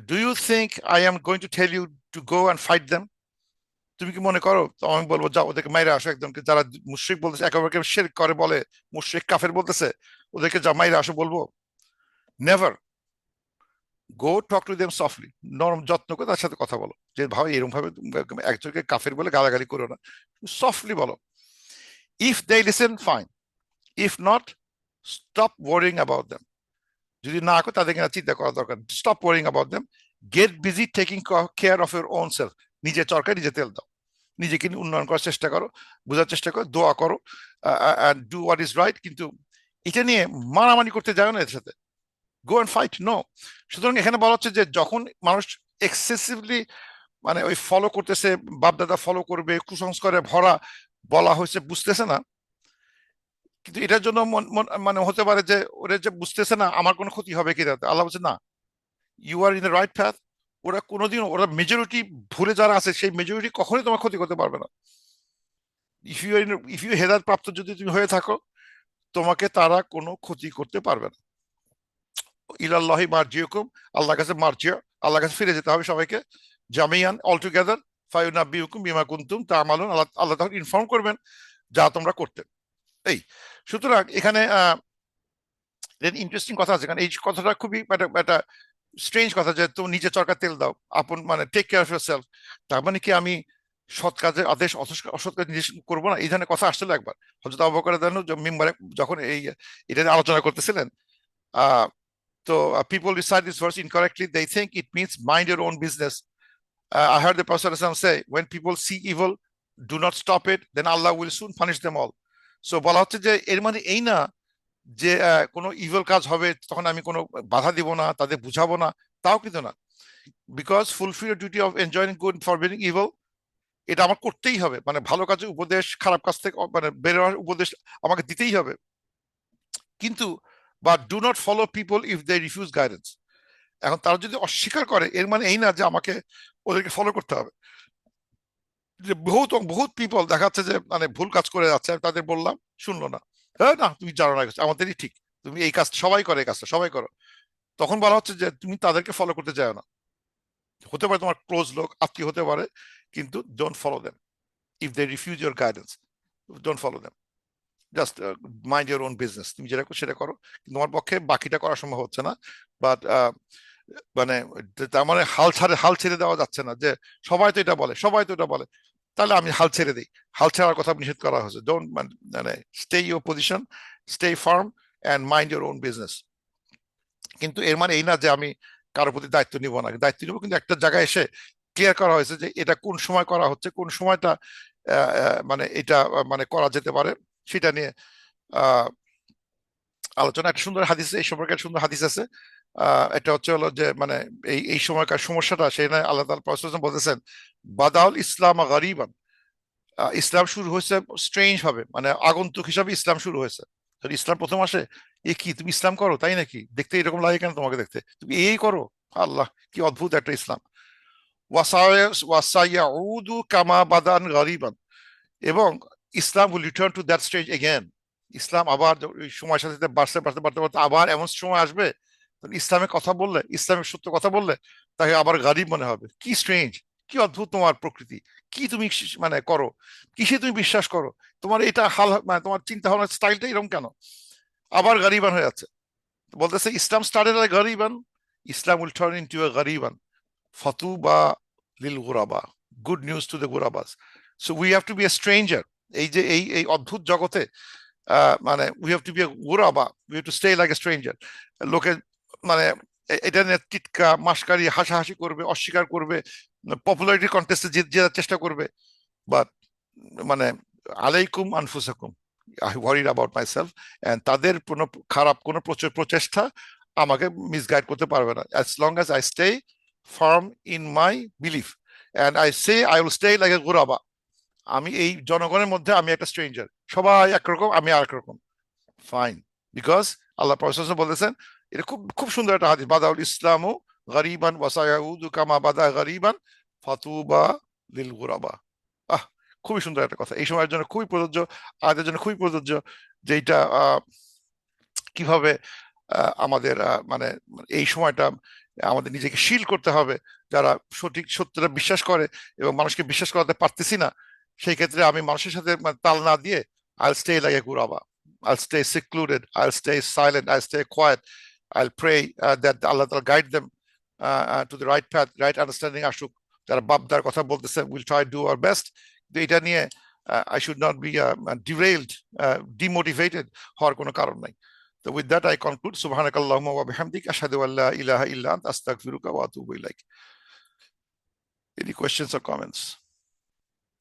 [SPEAKER 1] do you think I am going to tell you to go and fight them? তুমি কি মনে করো তো আমি বলবো যাও ওদেরকে মাইরা আসো, একজনকে যারা মুশরিক বলতেছে, একেবারে শিরক করে বলে মুশরিক কাফের বলতেছে, ওদেরকে যা মাইরা আসো বলবো? Never. Go talk to them softly, নরম যত্ন করে তার সাথে কথা বলো, যে ভাই এরকম ভাবে একজনকে কাফের বলে গালাগালি করো না, সফটলি বলো। If they listen fine, if not, stop worrying about them. যদি না করে তাদেরকে চিন্তা করা দরকার, stop worrying about them, get busy taking care of your own self. নিজের চরকায় নিজে তেল দাও, নিজেকে উন্নয়ন করার চেষ্টা করো, বোঝার চেষ্টা করো, দোয়া করো, ডু হোয়াট ইজ রাইট। কিন্তু এটা নিয়ে মারামারি করতে যাও না এর সাথে, গো অ্যান্ড ফাইট, নো। সুতরাং এখানে বলা হচ্ছে যে যখন মানুষ এক্সেসিভলি মানে ওই ফলো করতেছে, বাপদাদা ফলো করবে, কুসংস্কারে ভরা, বলা হয়েছে বুঝতেছে না, কিন্তু এটার জন্য মানে হতে পারে যে ওরা যে বুঝতেছে না আমার কোনো ক্ষতি হবে কি, আল্লাহ বলছে না, you are in the right path. ওরা কোনোদিন, ওরা মেজরিটি ভুলে যারা আছে, সেই মেজরিটি কখনোই তোমার ক্ষতি করতে পারবে না। ইফ ইউ হেদায়েত প্রাপ্ত যদি তুমি হয়ে থাকো, তোমাকে তারা কোনো ক্ষতি করতে পারবে না। ইলাল্লাহি মারজিউকুম, আল্লাহর কাছে মারজিউ, আল্লাহর কাছে ফিরে যেতে হবে সবাইকে, জামিয়ান অল টুগেদার, ফায়ুনাব্বিউকুম বিমা কুনতুম তা'মালুন। আল্লাহ আল্লাহ তখন ইনফর্ম করবেন যা তোমরা করতে। এই সুতরাং এখানে ইন্টারেস্টিং কথা আছে, কারণ এই কথাটা খুবই একটা স্ট্রেঞ্জ কথা, যে তুমি নিজে চরকা তেল দাও, আপন মানে টেক কেয়ার অফ ইয়োরসেলফ। তার মানে কি আমি সৎ কাজের আদেশ, অসৎ কাজ নির্দেশ করবো না? এই ধরনের কথা আসছিল একবার হযরত আবু বকর রাদিয়াল্লাহু আনহু মিম্বারে যখন এটা নিয়ে আলোচনা করতেছিলেন। So people recite this verse incorrectly. They think it means mind your own business. I heard the Prophet say, when people see evil, do not stop it, then Allah will soon punish them all. So বলা হচ্ছে যে এর মানে এই না যে কোনো evil কাজ হবে তখন আমি কোনো বাধা দিব না, তাদের বুঝাবো না, তাও কিন্তু না। Because fulfil your duty of enjoying good forbidding evil, এটা আমার করতেই হবে। মানে ভালো কাজের উপদেশ, খারাপ কাজ থেকে মানে বেরোয়ার উপদেশ আমাকে দিতেই হবে। কিন্তু but do not follow people if they refuse guidance. এখন তারা যদি অস্বীকার করে এর মানে এই না যে আমাকে ওদেরকে ফলো করতে হবে। যে বহুত বহুত পিপল দেখা যাচ্ছে যে মানে ভুল কাজ করে যাচ্ছে, আমি তাদের বললাম শুনলো না, হ্যাঁ না তুমি জানো না আমাদেরই ঠিক, তুমি এই কাজ সবাই করে, এই কাজটা সবাই করো। তখন বলা হচ্ছে যে তুমি তাদেরকে ফলো করতে চাও না। হতে পারে তোমার ক্লোজ লোক, আত্মীয় হতে পারে, কিন্তু don't follow them if they refuse your guidance, don't follow them, just mind your own business. তুমি যেটা করো সেটা করো, কিন্তু তোমার পক্ষে বাকিটা করা সম্ভব হচ্ছে না। বাট মানে তার মানে হাল ছেড়ে দেওয়া যাচ্ছে না যে সবাই তো এটা বলে, সবাই তো এটা বলে, তাহলে আমি হাল ছেড়ে দিই। হাল ছাড়ার কথা নিষেধ করা হয়েছে। ডোন্ট মানে stay your position, stay farm and mind your own business. কিন্তু এর মানে এই না যে আমি কারোর প্রতি দায়িত্ব নিব না, দায়িত্ব নিব, কিন্তু একটা জায়গায় এসে ক্লিয়ার করা হয়েছে যে এটা কোন সময় করা হচ্ছে, কোন সময়টা মানে এটা মানে করা যেতে পারে, সেটা নিয়ে আলোচনা। একটা সুন্দর হাদিস, এই সম্পর্কে একটা সুন্দর হাদিস আছে। এটা হচ্ছে হলো যে মানে এই সময়কার সমস্যাটা সেই নয়, আল্লাহ তাআলা প্রফেসর বলতেছেন বাদাউল ইসলাম গরিবান, ইসলাম শুরু হয়েছে স্ট্রেঞ্জ ভাবে, মানে আগন্তুক হিসাবে ইসলাম শুরু হয়েছে। ইসলাম প্রথম আসে, এ কি তুমি ইসলাম করো, তাই নাকি, দেখতে এরকম লাগে কেন তোমাকে, দেখতে তুমি এই করো, আল্লাহ কি অদ্ভুত একটা ইসলাম। ওয়াসায়াউদু কামা বাদান গরিবান, এবং Islam will return to that stage again. ইসলাম আবার সময়ের সাথে সাথে বাড়তে বাড়তে বাড়তে বাড়তে আবার এমন সময় আসবে ইসলামের কথা বললে, ইসলামের সত্য কথা বললে তাকে আবার গরিব মনে হবে। কি স্ট্রেঞ্জ, কি অদ্ভুত তোমার প্রকৃতি, কি তুমি মানে করো, কিসে তুমি বিশ্বাস করো, তোমার এটা হাল মানে তোমার চিন্তা ভাবনার স্টাইলটা এরকম কেন, আবার গরিবান হয়ে যাচ্ছে। বলতেছে ইসলাম স্টার্টেড এ গরিবান, Islam will turn into a গরিবান ফাতুবা লিল গুরাবা, গুড নিউজ টু দ্য গুরাবাস। So we have to be a stranger. এই যে এই অদ্ভুত জগতে মানে we have to be a গুরাবা, we have to stay like a stranger. লোকে মানে এটা নিয়ে টিটকা মাস্কারি হাসাহাসি করবে, অস্বীকার করবে, পপুলারিটি কন্টেস্টে জেতার চেষ্টা করবে, বাট মানে আলাইকুম আনফুসাকুম, I worried about myself. And তাদের কোনো খারাপ কোনো প্রচেষ্টা আমাকে মিসগাইড করতে পারবে না, as long as I stay firm in my belief and I say I will stay like a গুরাবা। আমি এই জনগণের মধ্যে আমি একটা স্ট্রেঞ্জার, সবাই একরকম আমি আরেক রকম, ফাইন। বিকজ আল্লাহ প্রফেসর বলেছেন, এটা খুব খুব সুন্দর একটা হাদিস, বাদাউল ইসলামু গরিবান ওয়াসায়াউদু কামা বাদা গরিবান ফাতুবা লিল গুরাবা। আহ, খুবই সুন্দর একটা কথা, এই সময়ের জন্য খুবই প্রযোজ্য, আমাদের জন্য খুবই প্রযোজ্য, যে এটা কিভাবে আমাদের মানে এই সময়টা আমাদের নিজেকে শীল করতে হবে। যারা সঠিক সত্যটা বিশ্বাস করে এবং মানুষকে বিশ্বাস করাতে পারতেছি না, সেই ক্ষেত্রে আমি মানুষের সাথে তাল না দিয়ে I'll stay like a guraba, I'll stay secluded, I'll stay silent, I'll stay quiet, I'll pray that Allah Ta'ala guide them to the right path, right understanding আসুক। যারা বাপদার কথা বলতেছে, we'll try to do our best। এটা নিয়ে I should not be derailed, demotivated হওয়ার কোনো কারণ নাই। So with that I conclude, subhanakallahumma wa bihamdik, ashhadu an la ilaha illa anta, astaghfiruka wa atubu ilaik. Any questions or comments?